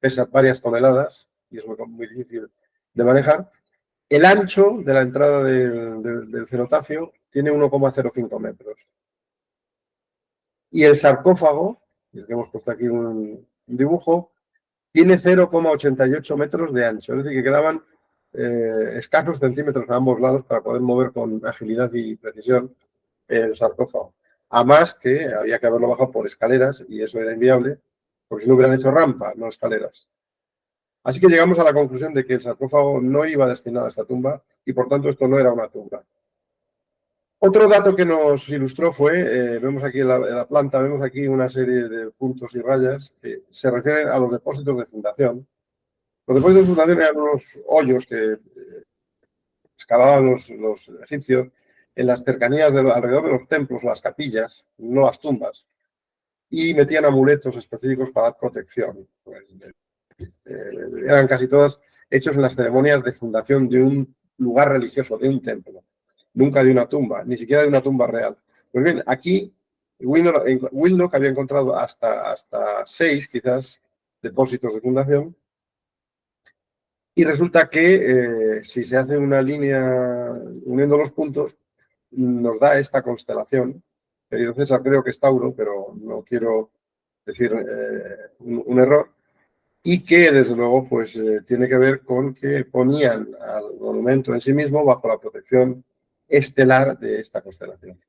pesa varias toneladas y es muy difícil de manejar. El ancho de la entrada del cenotafio tiene 1,05 metros. Y el sarcófago, y es que hemos puesto aquí un dibujo, tiene 0,88 metros de ancho. Es decir, que quedaban escasos centímetros a ambos lados para poder mover con agilidad y precisión el sarcófago. Además que había que haberlo bajado por escaleras y eso era inviable, porque si no hubieran hecho rampa, no escaleras. Así que llegamos a la conclusión de que el sarcófago no iba destinado a esta tumba y por tanto esto no era una tumba. Otro dato que nos ilustró fue, vemos aquí en la planta, vemos aquí una serie de puntos y rayas que se refieren a los depósitos de fundación. Los depósitos de fundación eran unos hoyos que excavaban los egipcios en las cercanías alrededor de los templos, las capillas, no las tumbas, y metían amuletos específicos para dar protección. Pues, eran casi todas hechos en las ceremonias de fundación de un lugar religioso, de un templo, nunca de una tumba, ni siquiera de una tumba real. Pues bien, aquí Willock había encontrado hasta 6, quizás, depósitos de fundación, y resulta que si se hace una línea uniendo los puntos, nos da esta constelación. Querido César, creo que es Tauro, pero no quiero decir un error. Y que, desde luego, pues tiene que ver con que ponían al monumento en sí mismo bajo la protección estelar de esta constelación.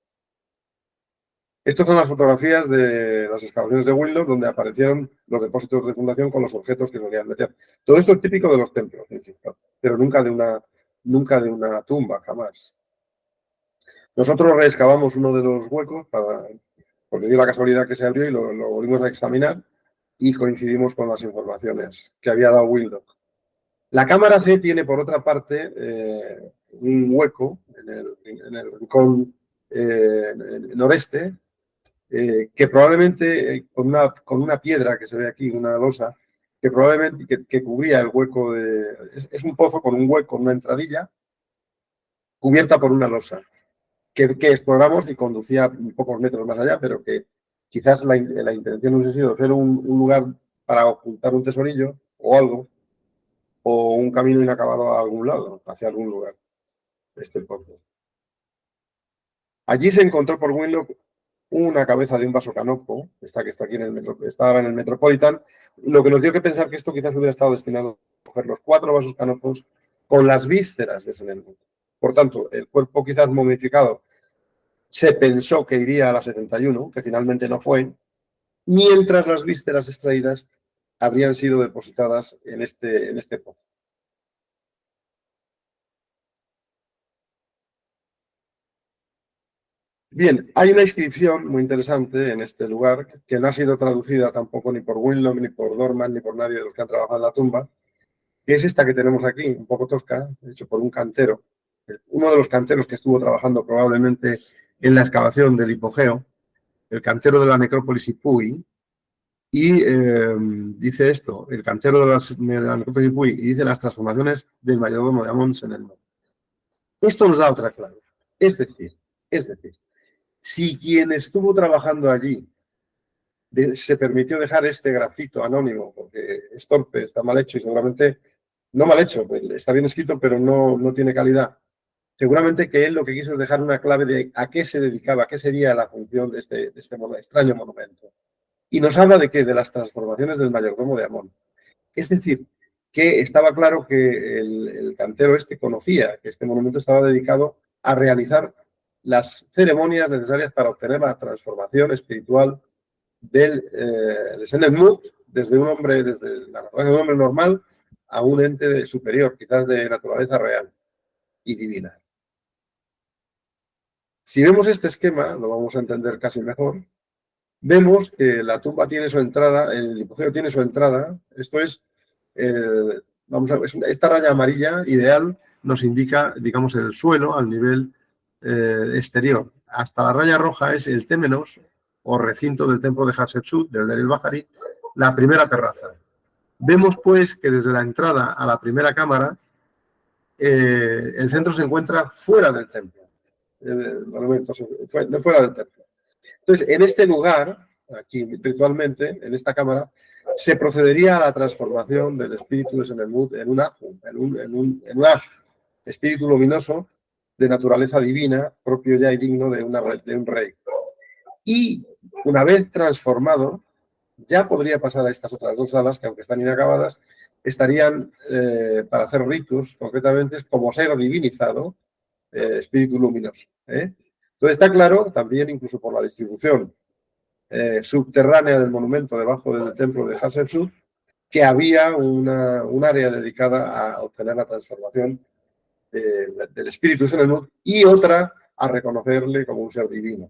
Estas son las fotografías de las excavaciones de Willow, donde aparecieron los depósitos de fundación con los objetos que solían meter. Todo esto es típico de los templos, insisto, pero nunca de una tumba, jamás. Nosotros reexcavamos uno de los huecos porque dio la casualidad que se abrió y lo volvimos a examinar y coincidimos con las informaciones que había dado Willow. La cámara C tiene, por otra parte, un hueco en el rincón noreste, que probablemente con una piedra que se ve aquí, una losa, que probablemente que cubría el hueco es un pozo con un hueco, una entradilla, cubierta por una losa, que exploramos y conducía pocos metros más allá, pero que quizás la intención hubiese sido hacer un lugar para ocultar un tesorillo o algo, o un camino inacabado a algún lado, hacia algún lugar. Este pozo. Allí se encontró por Winlock una cabeza de un vaso canopo, esta que está aquí está ahora en el Metropolitan, lo que nos dio que pensar que esto quizás hubiera estado destinado a coger los 4 vasos canopos con las vísceras de Senenmut. Por tanto, el cuerpo quizás momificado se pensó que iría a la 71, que finalmente no fue, mientras las vísceras extraídas habrían sido depositadas en este pozo. Bien, hay una inscripción muy interesante en este lugar que no ha sido traducida tampoco ni por Winlock, ni por Dorman, ni por nadie de los que han trabajado en la tumba, que es esta que tenemos aquí, un poco tosca, hecho por un cantero, uno de los canteros que estuvo trabajando probablemente en la excavación del hipogeo, el cantero de la necrópolis Ipuy, y dice esto, el cantero de la necrópolis Ipuy, y dice las transformaciones del mayordomo de Amón en el mundo. Esto nos da otra clave. Es decir, si quien estuvo trabajando allí se permitió dejar este grafito anónimo, porque es torpe, está mal hecho y seguramente, no mal hecho, está bien escrito, pero no tiene calidad. Seguramente que él lo que quiso es dejar una clave de a qué se dedicaba, qué sería la función de este extraño monumento. Y nos habla de qué, de las transformaciones del mayordomo de Amón. Es decir, que estaba claro que el cantero este conocía que este monumento estaba dedicado a realizar las ceremonias necesarias para obtener la transformación espiritual de Senenmut desde la naturaleza de un hombre normal a un ente superior, quizás de naturaleza real y divina. Si vemos este esquema, lo vamos a entender casi mejor. vemos que la tumba tiene su entrada, el hipogeo tiene su entrada. Esto es, vamos a ver, esta raya amarilla ideal nos indica, digamos, el suelo al nivel exterior. Hasta la raya roja es el témenos o recinto del templo de Hatshepsut, del Deir el-Bahari, la primera terraza. Vemos, pues, que desde la entrada a la primera cámara, el centro se encuentra fuera del templo. El monumento fuera del templo. Entonces, en este lugar, aquí virtualmente, en esta cámara, se procedería a la transformación del espíritu de Senemut en un Ahu, en un Az, espíritu luminoso de naturaleza divina, propio ya y digno de un rey. Y una vez transformado, ya podría pasar a estas otras dos salas, que aunque están inacabadas, estarían para hacer ritus, concretamente, como ser divinizado, espíritu luminoso. Entonces está claro, también incluso por la distribución subterránea del monumento debajo del templo de Hatshepsut, que había un área dedicada a obtener la transformación del espíritu Selenut y otra a reconocerle como un ser divino.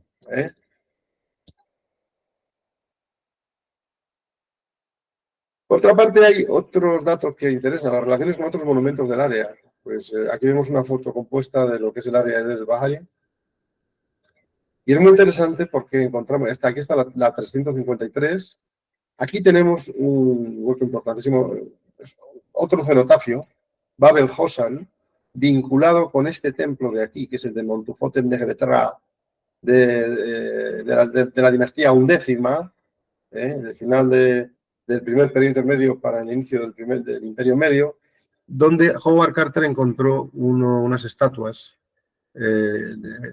Por otra parte, hay otros datos que interesan, las relaciones con otros monumentos del área. Pues aquí vemos una foto compuesta de lo que es el área del Bahari. Y es muy interesante porque encontramos, aquí está la 353, aquí tenemos un hueco importantísimo, otro cenotafio, Babel Hosan, vinculado con este templo de aquí, que es el de Montuhotep Nefertara, de la dinastía undécima, del final del primer periodo intermedio para el inicio del Imperio Medio, donde Howard Carter encontró unas estatuas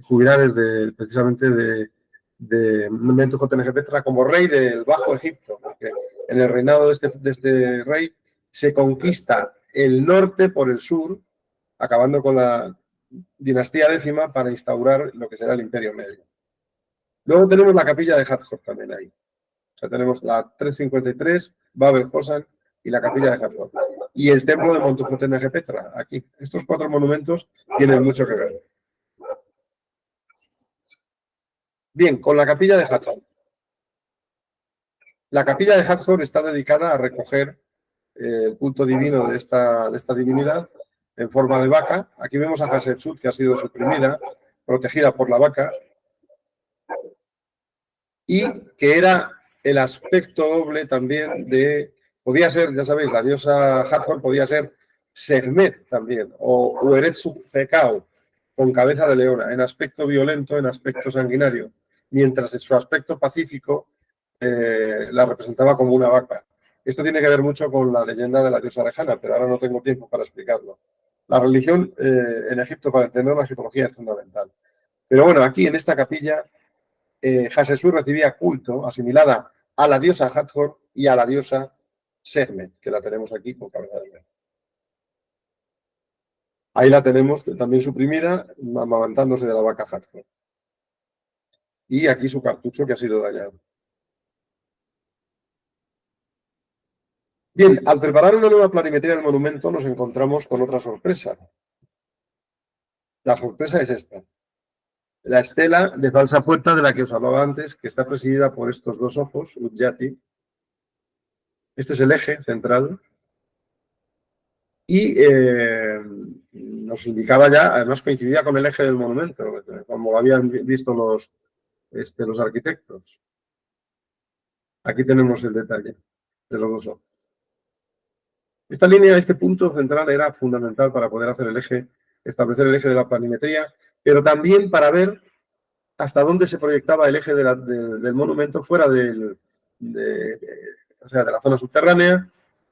jubilares precisamente de Mentuhotep Nefertara como rey del Bajo Egipto, porque en el reinado de este rey se conquista el norte por el sur, acabando con la dinastía décima para instaurar lo que será el Imperio Medio. Luego tenemos la capilla de Hathor también ahí. O sea, tenemos la 353, Babel Hosan y la capilla de Hathor. Y el templo de Mentuhotep Nefertara, aquí. Estos cuatro monumentos tienen mucho que ver. Bien, con la capilla de Hathor. La capilla de Hathor está dedicada a recoger el culto divino de esta divinidad en forma de vaca. Aquí vemos a Hatshepsut, que ha sido suprimida, protegida por la vaca, y que era el aspecto doble también podía ser, ya sabéis, la diosa Hathor podía ser Sekhmet también, o Ueretsu Fekao, con cabeza de leona, en aspecto violento, en aspecto sanguinario, mientras en su aspecto pacífico la representaba como una vaca. Esto tiene que ver mucho con la leyenda de la diosa lejana, pero ahora no tengo tiempo para explicarlo. La religión en Egipto, para entender la egiptología, es fundamental. Pero bueno, aquí en esta capilla, Hatshepsut recibía culto asimilada a la diosa Hathor y a la diosa Sekhmet, que la tenemos aquí con cabeza de león. Ahí la tenemos también suprimida, amamantándose de la vaca Hathor. Y aquí su cartucho que ha sido dañado. Bien, al preparar una nueva planimetría del monumento nos encontramos con otra sorpresa. La sorpresa es esta. La estela de falsa puerta de la que os hablaba antes, que está presidida por estos dos ojos, Udjati. Este es el eje central. Y nos indicaba ya, además coincidía con el eje del monumento, como lo habían visto los arquitectos. Aquí tenemos el detalle de los dos ojos. Esta línea, este punto central era fundamental para poder hacer establecer el eje de la planimetría, pero también para ver hasta dónde se proyectaba el eje del monumento fuera de la zona subterránea.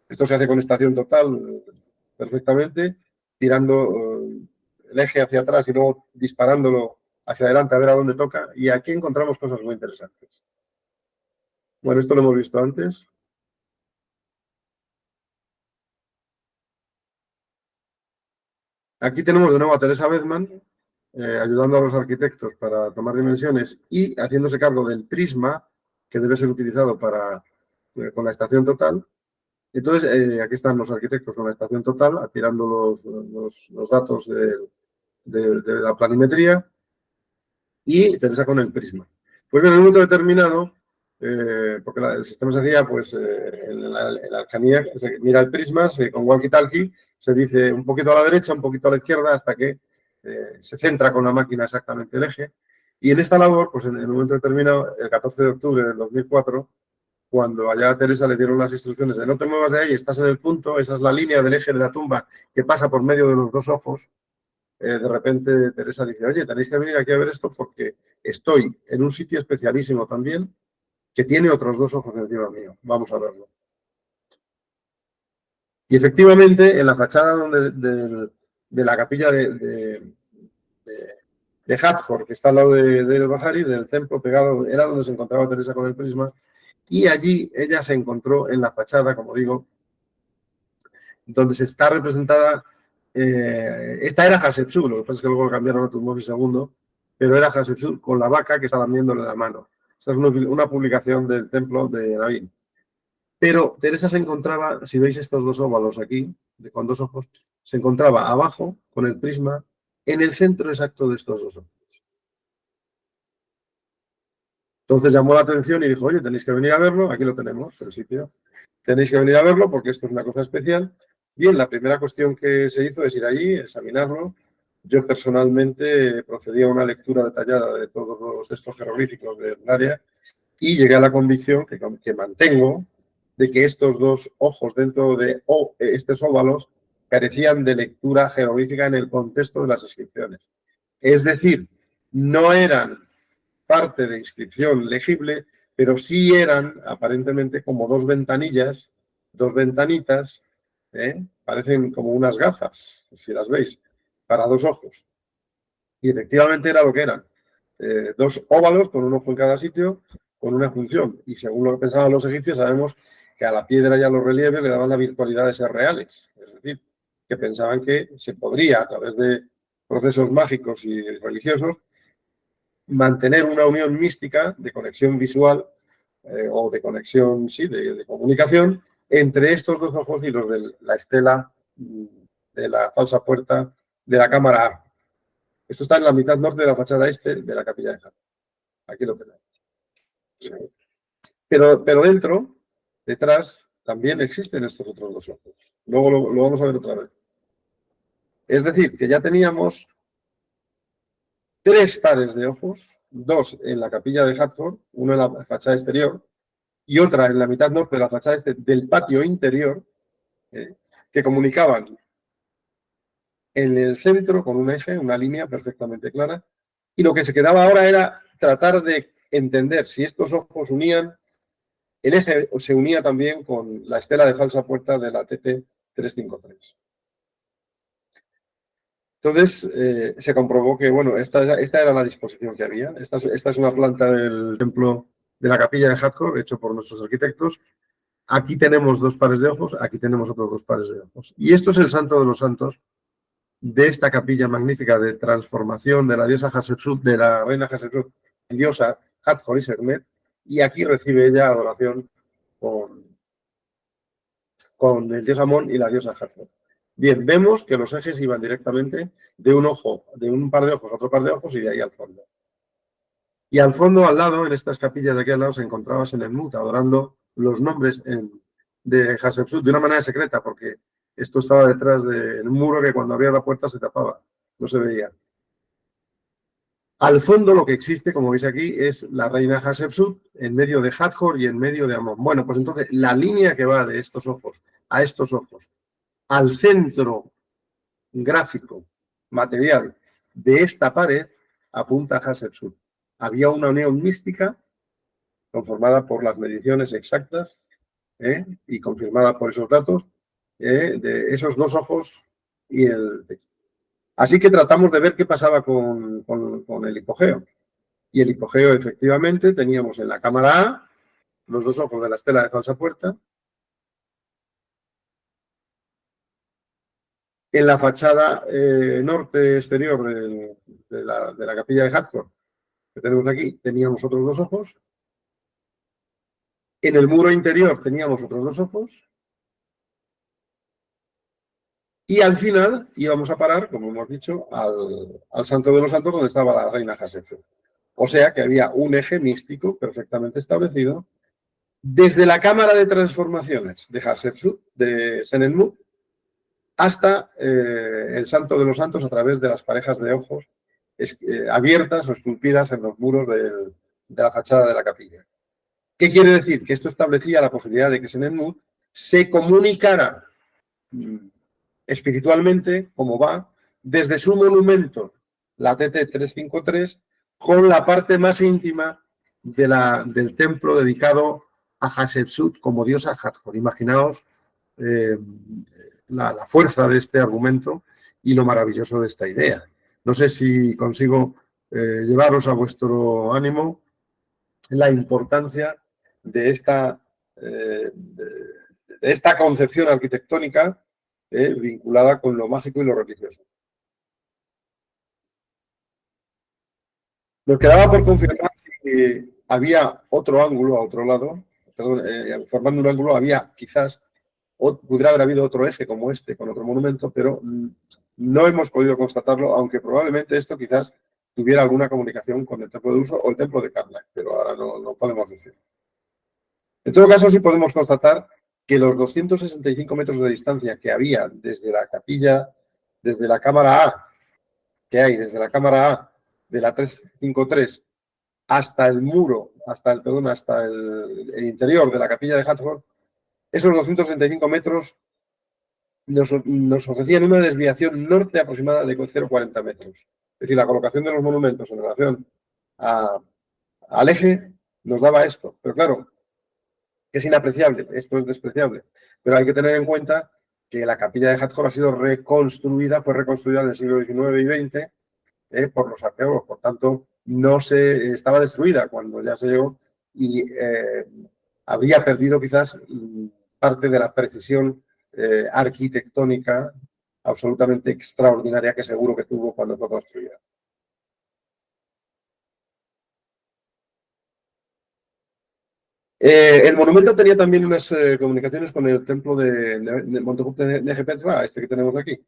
Esto se hace con estación total perfectamente, tirando el eje hacia atrás y luego disparándolo hacia adelante a ver a dónde toca. Y aquí encontramos cosas muy interesantes. Bueno, esto lo hemos visto antes. Aquí tenemos de nuevo a Teresa Bedman, ayudando a los arquitectos para tomar dimensiones y haciéndose cargo del prisma que debe ser utilizado con la estación total. Entonces, aquí están los arquitectos con la estación total, tirando los datos de la planimetría y Teresa con el prisma. Pues en un momento determinado, porque el sistema se hacía pues, en la Alcanía, se mira el prisma, con walkie-talkie, se dice un poquito a la derecha, un poquito a la izquierda, hasta que se centra con la máquina exactamente el eje. Y en esta labor, pues en el momento determinado, el 14 de octubre del 2004, cuando allá a Teresa le dieron las instrucciones de no te muevas de ahí, estás en el punto, esa es la línea del eje de la tumba que pasa por medio de los dos ojos, de repente Teresa dice, oye, tenéis que venir aquí a ver esto porque estoy en un sitio especialísimo también que tiene otros dos ojos encima mío. Vamos a verlo. Y efectivamente, en la fachada de la capilla de Hathor, que está al lado del Bahari, del templo pegado, era donde se encontraba Teresa con el prisma, y allí ella se encontró en la fachada, como digo, donde se está representada, esta era Hatshepsut, lo que pasa es que luego cambiaron a Tutmosis II, pero era Hatshepsut con la vaca que estaba viéndole la mano. Esta es una publicación del templo de David. Pero Teresa se encontraba, si veis estos dos óvalos aquí, con dos ojos, se encontraba abajo con el prisma en el centro exacto de estos dos ojos. Entonces llamó la atención y dijo, oye, tenéis que venir a verlo, aquí lo tenemos, el sitio. Tenéis que venir a verlo porque esto es una cosa especial. Bien, la primera cuestión que se hizo es ir allí, examinarlo. Yo personalmente procedí a una lectura detallada de todos los textos jeroglíficos del área y llegué a la convicción que mantengo de que estos dos ojos dentro de estos óvalos carecían de lectura jeroglífica en el contexto de las inscripciones. Es decir, no eran parte de inscripción legible, pero sí eran aparentemente como dos ventanillas, dos ventanitas, parecen como unas gafas, si las veis, para dos ojos. Y efectivamente era lo que eran. Dos óvalos con un ojo en cada sitio, con una función. Y según lo que pensaban los egipcios, sabemos que a la piedra y a los relieves le daban la virtualidad de ser reales. Es decir, que pensaban que se podría, a través de procesos mágicos y religiosos, mantener una unión mística de conexión visual o de conexión, sí, de comunicación entre estos dos ojos y los de la estela de la falsa puerta de la cámara A. Esto está en la mitad norte de la fachada este de la capilla de Hathor. Aquí lo tenemos. Pero dentro, detrás, también existen estos otros dos ojos. Luego lo vamos a ver otra vez. Es decir, que ya teníamos tres pares de ojos, dos en la capilla de Hathor, uno en la fachada exterior y otra en la mitad norte de la fachada este del patio interior, que comunicaban en el centro con un eje, una línea perfectamente clara, y lo que se quedaba ahora era tratar de entender si estos ojos unían, el eje se unía también con la estela de falsa puerta de la TP 353. Entonces se comprobó que, bueno, esta era la disposición que había. Esta es una planta del templo de la capilla de Hathor, hecho por nuestros arquitectos. Aquí tenemos dos pares de ojos, aquí tenemos otros dos pares de ojos. Y esto es el santo de los santos de esta capilla magnífica de transformación de la diosa Hatshepsut, de la reina Hatshepsut, diosa Hathor y Sekhmet, y aquí recibe ella adoración con el dios Amón y la diosa Hathor. Bien, vemos que los ejes iban directamente de un ojo, de un par de ojos a otro par de ojos y de ahí al fondo. Y al fondo, al lado, en estas capillas de aquí al lado, se encontraba Senemut adorando los nombres de Hatshepsut de una manera secreta, porque esto estaba detrás de un muro que cuando abría la puerta se tapaba, no se veía. Al fondo lo que existe, como veis aquí, es la reina Hatshepsut en medio de Hathor y en medio de Amón. Bueno, pues entonces la línea que va de estos ojos a estos ojos al centro gráfico material de esta pared apunta a Hatshepsut. Había una unión mística conformada por las mediciones exactas y confirmada por esos datos de esos dos ojos y el texto. Así que tratamos de ver qué pasaba con el hipogeo. Y el hipogeo, efectivamente, teníamos en la cámara A los dos ojos de la estela de falsa puerta. En la fachada norte exterior de la capilla de Hathor, que tenemos aquí, teníamos otros dos ojos. En el muro interior teníamos otros dos ojos. Y al final íbamos a parar, como hemos dicho, al Santo de los Santos, donde estaba la reina Hatshepsut. O sea que había un eje místico perfectamente establecido desde la cámara de transformaciones de Hatshepsut, de Senenmut, hasta el Santo de los Santos a través de las parejas de ojos abiertas o esculpidas en los muros de la fachada de la capilla. ¿Qué quiere decir? Que esto establecía la posibilidad de que Senenmut se comunicara espiritualmente, como va, desde su monumento, la TT 353, con la parte más íntima del templo dedicado a Hatshepsut como diosa Hathor. Imaginaos la fuerza de este argumento y lo maravilloso de esta idea. No sé si consigo llevaros a vuestro ánimo la importancia de esta concepción arquitectónica vinculada con lo mágico y lo religioso. Nos quedaba por confirmar si había otro ángulo a otro lado, perdón, formando un ángulo, había quizás, o pudiera haber habido otro eje como este, con otro monumento, pero no hemos podido constatarlo, aunque probablemente esto quizás tuviera alguna comunicación con el templo de Uso o el templo de Karnak, pero ahora no podemos decir. En todo caso, sí podemos constatar que los 265 metros de distancia que había desde la capilla, desde la cámara A, que hay desde la cámara A de la 353 hasta el muro, hasta el interior de la capilla de Hathor, esos 265 metros nos ofrecían una desviación norte aproximada de 0,40 metros. Es decir, la colocación de los monumentos en relación al eje nos daba esto. Pero claro, es inapreciable, esto es despreciable. Pero hay que tener en cuenta que la capilla de Hathor ha sido reconstruida, fue reconstruida en el siglo XIX y XX por los arqueólogos. Por tanto, no estaba destruida cuando ya se llegó y habría perdido quizás parte de la precisión arquitectónica absolutamente extraordinaria que seguro que tuvo cuando fue construida. El monumento tenía también unas comunicaciones con el templo de Montejut Nejepetra, este que tenemos aquí.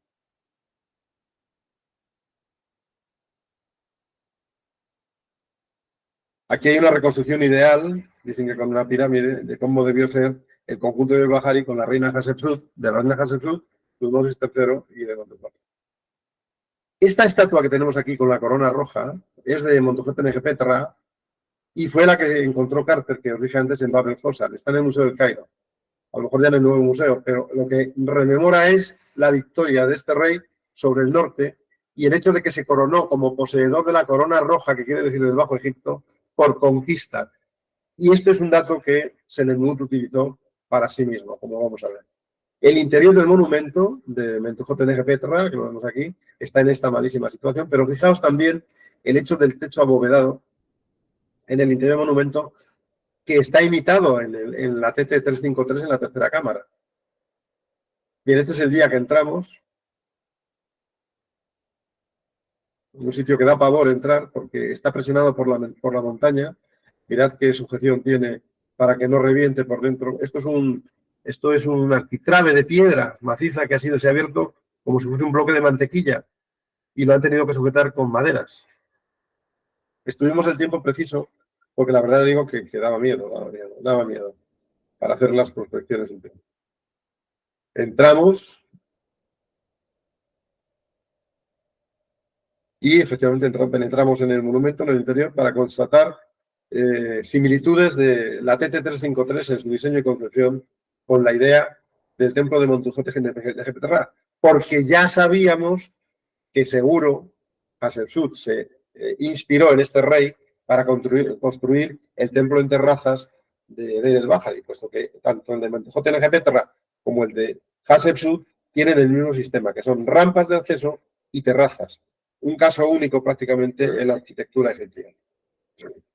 Aquí hay una reconstrucción ideal, dicen que con una pirámide, de cómo debió ser el conjunto de Bahari con la reina Hatshepsut, de la reina Hatshepsut, Tutmosis III y de Montejut. Esta estatua que tenemos aquí con la corona roja es de Montejut Nejepetra y fue la que encontró Carter, que os dije antes, en Bab el Hosan. Está en el Museo del Cairo. A lo mejor ya en el nuevo museo, pero lo que rememora es la victoria de este rey sobre el norte y el hecho de que se coronó como poseedor de la corona roja, que quiere decir del Bajo Egipto, por conquista. Y esto es un dato que Senenmut utilizó para sí mismo, como vamos a ver. El interior del monumento de Mentuhotep Nejepetra, que lo vemos aquí, está en esta malísima situación, pero fijaos también el hecho del techo abovedado en el interior del monumento, que está imitado en la TT 353 en la tercera cámara. Bien, este es el día que entramos. Un sitio que da pavor entrar porque está presionado por la montaña. Mirad qué sujeción tiene para que no reviente por dentro. Esto es un arquitrabe de piedra maciza que se ha abierto como si fuese un bloque de mantequilla y lo han tenido que sujetar con maderas. Estuvimos el tiempo preciso porque la verdad digo que daba miedo para hacer las prospecciones. Entramos y efectivamente penetramos en el monumento, en el interior, para constatar similitudes de la TT 353 en su diseño y concepción con la idea del templo de Montujot Nejepetra, porque ya sabíamos que seguro Hatshepsut se inspiró en este rey para construir el templo en terrazas de El Bahari, puesto que tanto el de Montujot Nejepetra como el de Hatshepsut tienen el mismo sistema, que son rampas de acceso y terrazas. Un caso único prácticamente en la arquitectura egipcia.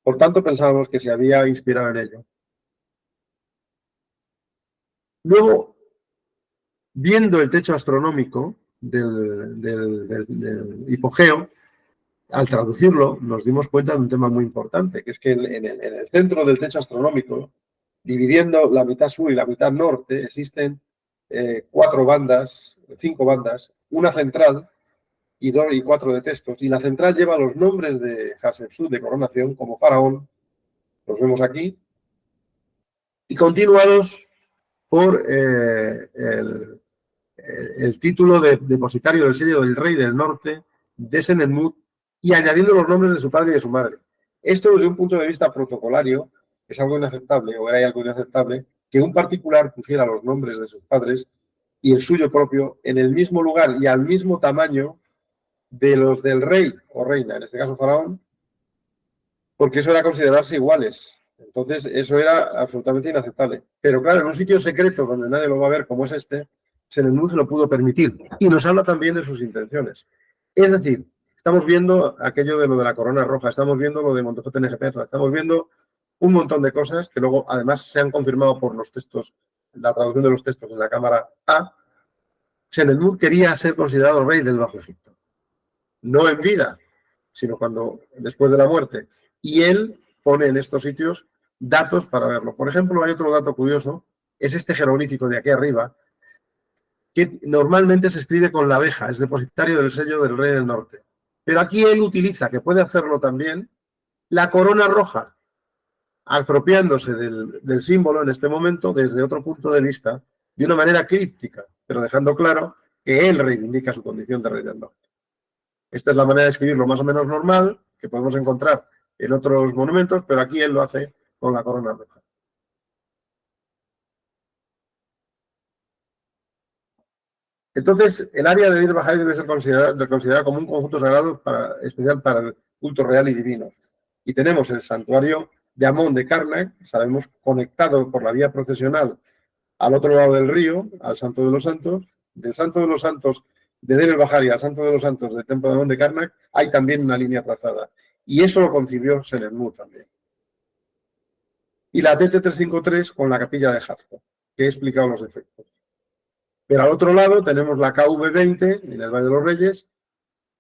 Por tanto, pensábamos que se había inspirado en ello. Luego, viendo el techo astronómico del hipogeo, al traducirlo, nos dimos cuenta de un tema muy importante, que es que en el centro del techo astronómico, dividiendo la mitad sur y la mitad norte, existen 5 bandas, una central, y 4 de textos. Y la central lleva los nombres de Hatshepsut de coronación como faraón, los vemos aquí, y continuados por el título de depositario del sello del rey del norte, de Senenmut, y añadiendo los nombres de su padre y de su madre. Esto desde un punto de vista protocolario es algo inaceptable, o era algo inaceptable, que un particular pusiera los nombres de sus padres y el suyo propio en el mismo lugar y al mismo tamaño de los del rey o reina, en este caso faraón, porque eso era considerarse iguales. Entonces, eso era absolutamente inaceptable. Pero claro, en un sitio secreto donde nadie lo va a ver como es este, Senenmut se lo pudo permitir. Y nos habla también de sus intenciones. Es decir, estamos viendo aquello de lo de la corona roja, estamos viendo lo de Montejote NGP, estamos viendo un montón de cosas que luego además se han confirmado por los textos, la traducción de los textos en la Cámara A. Senenmut quería ser considerado rey del Bajo Egipto. No en vida, sino cuando después de la muerte. Y él pone en estos sitios datos para verlo. Por ejemplo, hay otro dato curioso, es este jeroglífico de aquí arriba, que normalmente se escribe con la abeja, es depositario del sello del rey del norte. Pero aquí él utiliza, que puede hacerlo también, la corona roja, apropiándose del símbolo en este momento desde otro punto de vista, de una manera críptica, pero dejando claro que él reivindica su condición de rey del norte. Esta es la manera de escribirlo más o menos normal, que podemos encontrar en otros monumentos, pero aquí él lo hace con la corona roja. Entonces, el área de Dir Bahari debe ser considerada como un conjunto sagrado especial para el culto real y divino. Y tenemos el santuario de Amón de Karnak, sabemos, conectado por la vía procesional al otro lado del río, al Santo de los Santos. Del Santo de los Santos de Dir Bahari al Santo de los Santos del Templo de Amón de Karnak hay también una línea trazada. Y eso lo concibió Senenmut también. Y la TT353 con la capilla de Hathor, que he explicado los efectos. Pero al otro lado tenemos la KV20 en el Valle de los Reyes,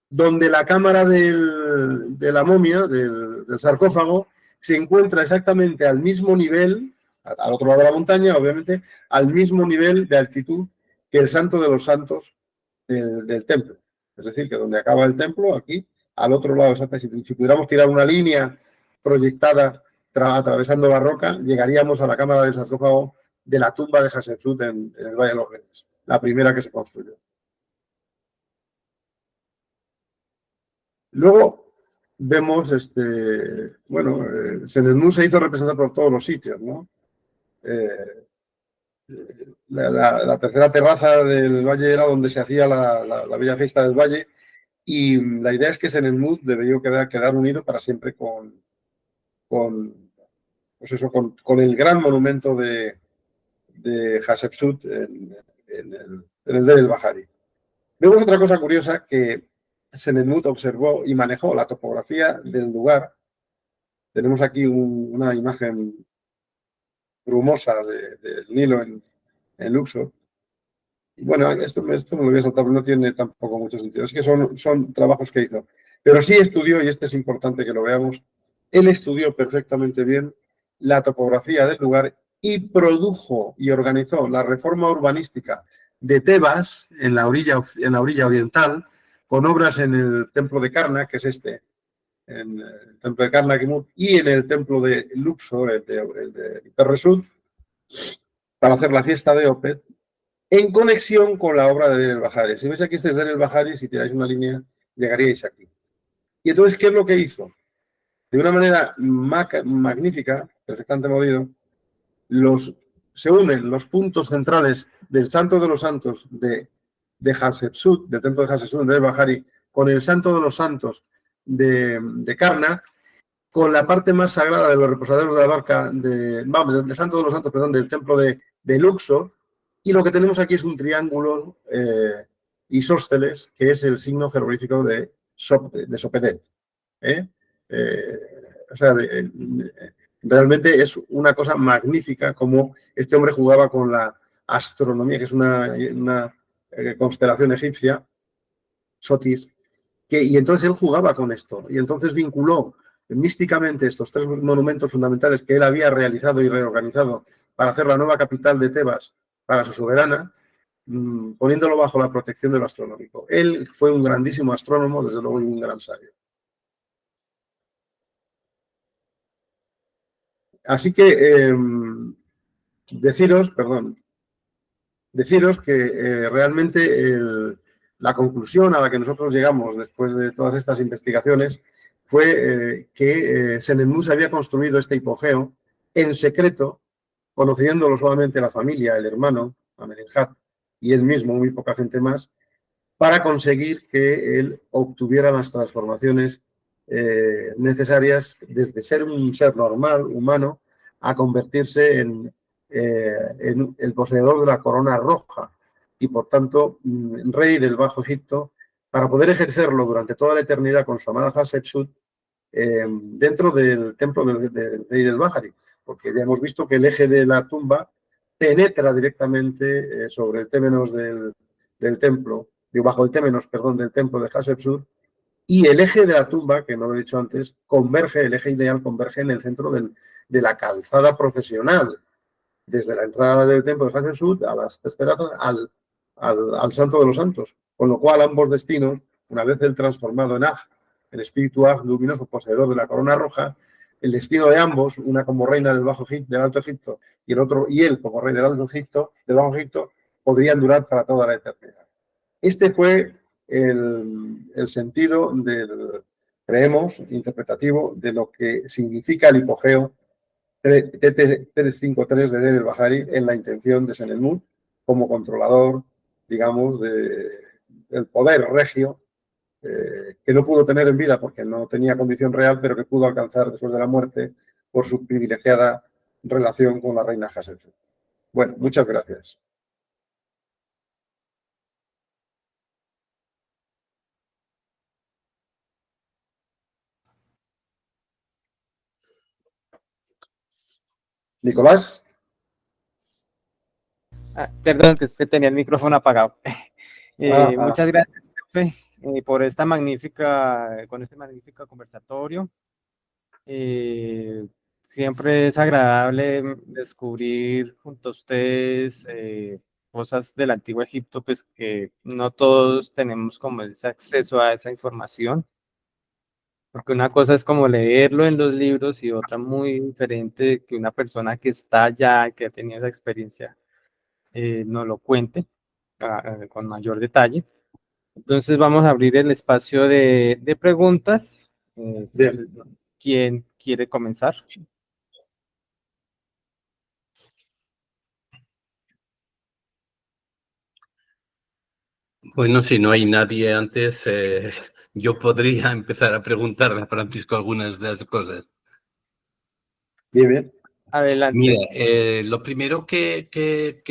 donde la cámara de la momia, del sarcófago, se encuentra exactamente al mismo nivel, al otro lado de la montaña, obviamente, al mismo nivel de altitud que el Santo de los Santos del templo. Es decir, que donde acaba el templo, aquí, al otro lado, si pudiéramos tirar una línea proyectada atravesando la roca, llegaríamos a la cámara del sarcófago de la tumba de Hatshepsut en el Valle de los Reyes, la primera que se construyó. Luego vemos, Senenmut se hizo representar por todos los sitios, ¿no? La tercera terraza del valle era donde se hacía la bella fiesta del valle, y la idea es que Senenmut debería quedar unido para siempre con el gran monumento de Hatshepsut en el Deir el-Bahari. Vemos otra cosa curiosa, que Senenmut observó y manejó la topografía del lugar. Tenemos aquí una imagen brumosa del Nilo en Luxor. Y bueno, esto me lo voy a saltar, pero no tiene tampoco mucho sentido. Es que son trabajos que hizo. Pero sí estudió, y este es importante que lo veamos, él estudió perfectamente bien la topografía del lugar y produjo y organizó la reforma urbanística de Tebas en la orilla oriental, con obras en el templo de Karnak, que es este, en el templo de Karnak y en el templo de Luxor, el de Perresud, para hacer la fiesta de Opet, en conexión con la obra de Deir el-Bahari. Si veis aquí, este es Deir el-Bahari, si tiráis una línea, llegaríais aquí. Y entonces, ¿qué es lo que hizo? De una manera magnífica, perfectamente medido, se unen los puntos centrales del Santo de los Santos de Hatshepsut, del templo de Hatshepsut, de Deir el-Bahari, con el Santo de los Santos de Karnak, con la parte más sagrada de los reposaderos de la barca, del Santo de los Santos, perdón, del templo de Luxor, y lo que tenemos aquí es un triángulo isósceles, que es el signo jeroglífico de Sopedet. Realmente es una cosa magnífica como este hombre jugaba con la astronomía, que es una constelación egipcia, Sotis, y entonces él jugaba con esto, y entonces vinculó místicamente estos tres monumentos fundamentales que él había realizado y reorganizado para hacer la nueva capital de Tebas para su soberana, poniéndolo bajo la protección de lo astronómico. Él fue un grandísimo astrónomo, desde luego, y un gran sabio. Así que deciros que realmente la conclusión a la que nosotros llegamos después de todas estas investigaciones fue que Senemú se había construido este hipogeo en secreto, conociéndolo solamente la familia, el hermano, Amenemhat, y él mismo, muy poca gente más, para conseguir que él obtuviera las transformaciones necesarias desde ser un ser normal, humano, a convertirse en el poseedor de la corona roja y, por tanto, rey del Bajo Egipto, para poder ejercerlo durante toda la eternidad con su amada Hatshepsut dentro del templo del rey del Bahari, porque ya hemos visto que el eje de la tumba penetra directamente sobre el témenos del templo, bajo el témenos, perdón, del templo de Hatshepsut, y el eje de la tumba, que no lo he dicho antes, converge, el eje ideal converge en el centro de la calzada procesional, desde la entrada del templo de Hatshepsut a las testeratas al Santo de los Santos, con lo cual ambos destinos, una vez el transformado en Aj, el espíritu Aj luminoso poseedor de la corona roja, el destino de ambos, una como reina del Bajo Egipto, del Alto Egipto, y el otro y él como rey del Alto Egipto, del Bajo Egipto, podrían durar para toda la eternidad. Este fue el sentido creemos, interpretativo de lo que significa el hipogeo TT353 de Deir el-Bahari en la intención de Senemut como controlador, digamos, del poder regio que no pudo tener en vida porque no tenía condición real, pero que pudo alcanzar después de la muerte por su privilegiada relación con la reina Hatshepsut. Bueno, muchas gracias. Nicolás. Perdón, que es que tenía el micrófono apagado. Muchas gracias, profe, por esta con este magnífico conversatorio. Siempre es agradable descubrir junto a ustedes cosas del Antiguo Egipto, pues que no todos tenemos como ese acceso a esa información, porque una cosa es como leerlo en los libros y otra muy diferente que una persona que está allá, que ha tenido esa experiencia, nos lo cuente con mayor detalle. Entonces vamos a abrir el espacio de preguntas. Entonces, ¿quién quiere comenzar? Bueno, si no hay nadie antes, yo podría empezar a preguntarle a Francisco algunas de las cosas. Bien. Adelante. Mira, lo primero que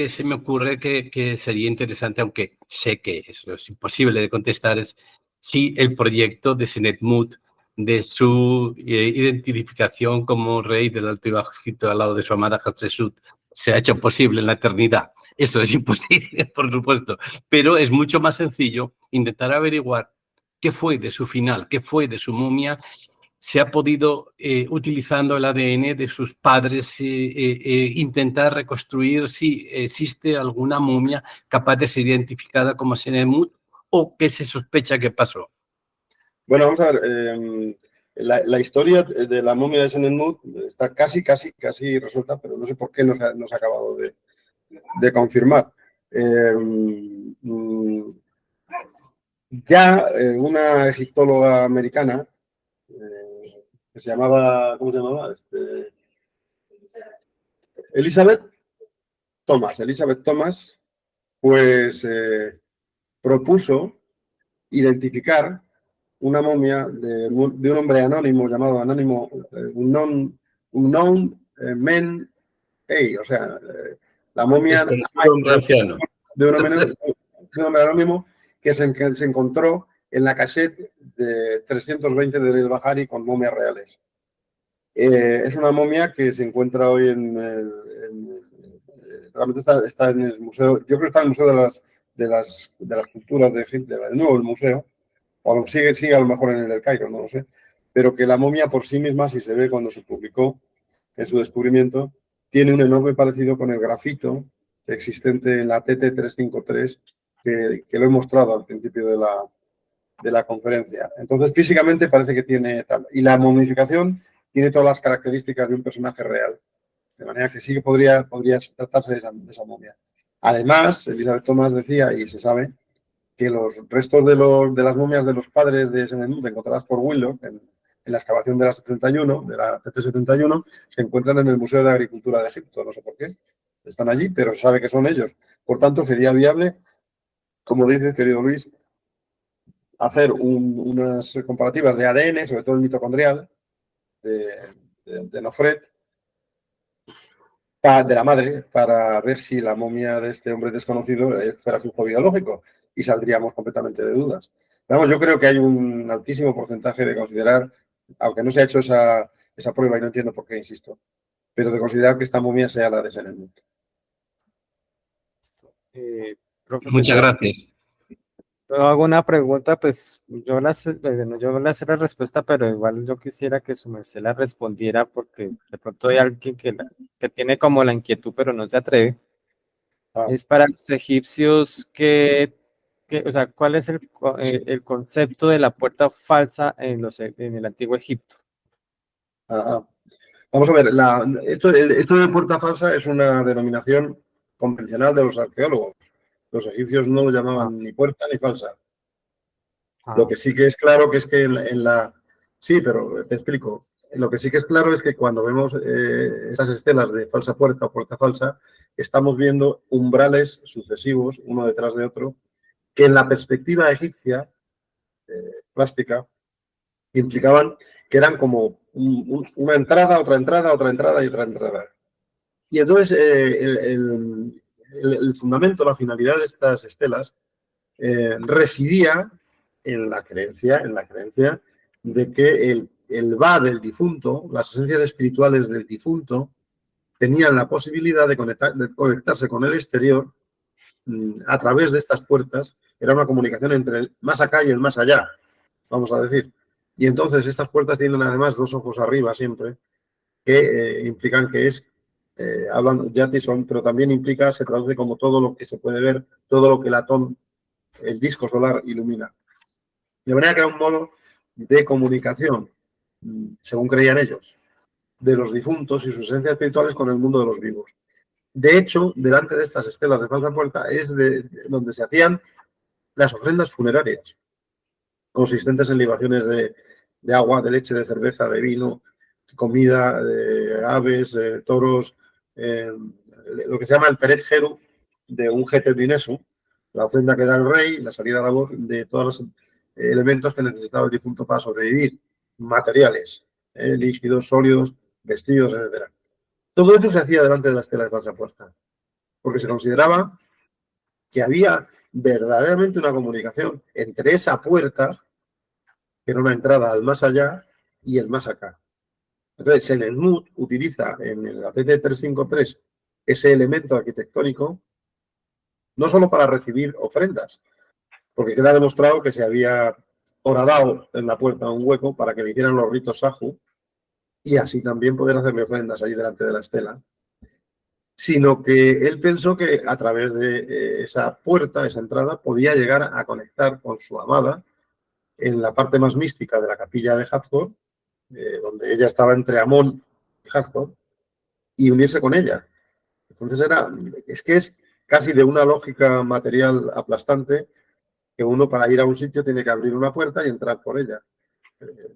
se me ocurre que sería interesante, aunque sé que eso es imposible de contestar, es si el proyecto de Senemut, de su identificación como rey del Alto y Bajo Egipto al lado de su amada Hatshepsut, se ha hecho posible en la eternidad. Eso es imposible, por supuesto, pero es mucho más sencillo intentar averiguar qué fue de su final, qué fue de su momia. Se ha podido, utilizando el ADN de sus padres, intentar reconstruir si existe alguna momia capaz de ser identificada como Senemut o qué se sospecha que pasó. Bueno, vamos a ver. La historia de la momia de Senemut está casi resuelta, pero no sé por qué no se ha acabado de confirmar. Una egiptóloga americana que se llamaba, ¿cómo se llamaba? Elizabeth Thomas, pues propuso identificar una momia de un hombre anónimo llamado Unknown Men A, o sea, la momia de un hombre anónimo que se encontró en la cassette de 320 de El Bahari con momias reales. Es una momia que se encuentra hoy realmente está en el museo, yo creo que está en el Museo de las Culturas de Egipto, de nuevo el museo, o sigue a lo mejor en el del Cairo, no lo sé, pero que la momia por sí misma, si se ve cuando se publicó en su descubrimiento, tiene un enorme parecido con el grafito existente en la TT353 que lo he mostrado al principio de la conferencia. Entonces, físicamente parece que tiene tal. Y la momificación tiene todas las características de un personaje real. De manera que sí que podría tratarse de esa momia. Además, Elizabeth Thomas decía, y se sabe, que los restos de las momias de los padres de Senenmut encontradas por Winlock en la excavación de la 71, de la TT71, se encuentran en el Museo de Agricultura de Egipto. No sé por qué. Están allí, pero se sabe que son ellos. Por tanto, sería viable, como dices, querido Luis, hacer unas comparativas de ADN, sobre todo el mitocondrial, de Nofret, de la madre, para ver si la momia de este hombre desconocido fuera su hijo biológico, y saldríamos completamente de dudas. Vamos, yo creo que hay un altísimo porcentaje de considerar, aunque no se ha hecho esa prueba y no entiendo por qué, insisto, pero de considerar que esta momia sea la de Senenmut. Profe, pues Muchas gracias. yo hago una pregunta, pues yo le sé la respuesta, pero igual yo quisiera que su merced la respondiera, porque de pronto hay alguien que tiene como la inquietud, pero no se atreve. Es para los egipcios o sea, ¿cuál es el concepto de la puerta falsa en el antiguo Egipto? Vamos a ver, esto de puerta falsa es una denominación convencional de los arqueólogos. Los egipcios no lo Ah, llamaban ni puerta ni falsa. Lo ah, que sí que es claro que es que Sí, pero te explico. Lo que sí que es claro es que cuando vemos estas estelas de falsa puerta o puerta falsa, estamos viendo umbrales sucesivos, uno detrás de otro, que en la perspectiva egipcia, plástica, implicaban que eran como una entrada, otra entrada, otra entrada y otra entrada. Y entonces el fundamento, la finalidad de estas estelas residía en la creencia de que el va del difunto, las esencias espirituales del difunto, tenían la posibilidad de conectarse con el exterior a través de estas puertas. Era una comunicación entre el más acá y el más allá, vamos a decir. Y entonces estas puertas tienen además dos ojos arriba siempre, que implican que hablan Yatison, pero también implica, se traduce como todo lo que se puede ver, todo lo que el disco solar ilumina. De manera que era un modo de comunicación, según creían ellos, de los difuntos y sus esencias espirituales con el mundo de los vivos. De hecho, delante de estas estelas de falsa puerta es donde se hacían las ofrendas funerarias, consistentes en libaciones de agua, de leche, de cerveza, de vino, comida, de aves, toros, lo que se llama el peret jeru de un jeter dinesu, la ofrenda que da el rey, la salida a la voz de todos los elementos que necesitaba el difunto para sobrevivir, materiales, líquidos, sólidos, vestidos, etc. Todo eso se hacía delante de la estela de falsa puerta, porque se consideraba que había verdaderamente una comunicación entre esa puerta, que era una entrada al más allá, y el más acá. Entonces, Senenmut utiliza en el ATT353 ese elemento arquitectónico no solo para recibir ofrendas, porque queda demostrado que se había horadado en la puerta un hueco para que le hicieran los ritos Sahu y así también poder hacerle ofrendas allí delante de la estela, sino que él pensó que a través de esa puerta, esa entrada, podía llegar a conectar con su amada en la parte más mística de la capilla de Hathor, donde ella estaba entre Amón y Hathor, y unirse con ella. Entonces es casi de una lógica material aplastante que uno para ir a un sitio tiene que abrir una puerta y entrar por ella.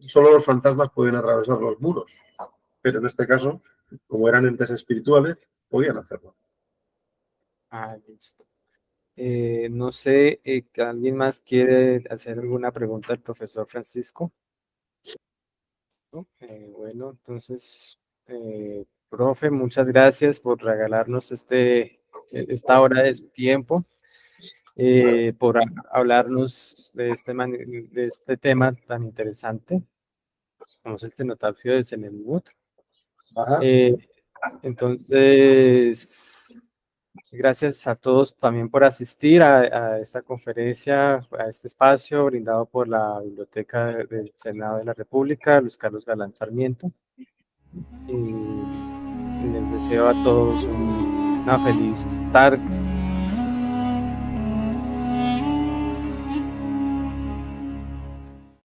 Solo los fantasmas pueden atravesar los muros, pero en este caso, como eran entes espirituales, podían hacerlo. Listo. No sé, ¿alguien más quiere hacer alguna pregunta al profesor Francisco? ¿No? Bueno, entonces, profe, muchas gracias por regalarnos esta hora de su tiempo, por hablarnos de este tema tan interesante, como es el cenotafio de Senenmut. Entonces, gracias a todos también por asistir a esta conferencia, a este espacio brindado por la Biblioteca del Senado de la República, Luis Carlos Galán Sarmiento. Y les deseo a todos un No, feliz estar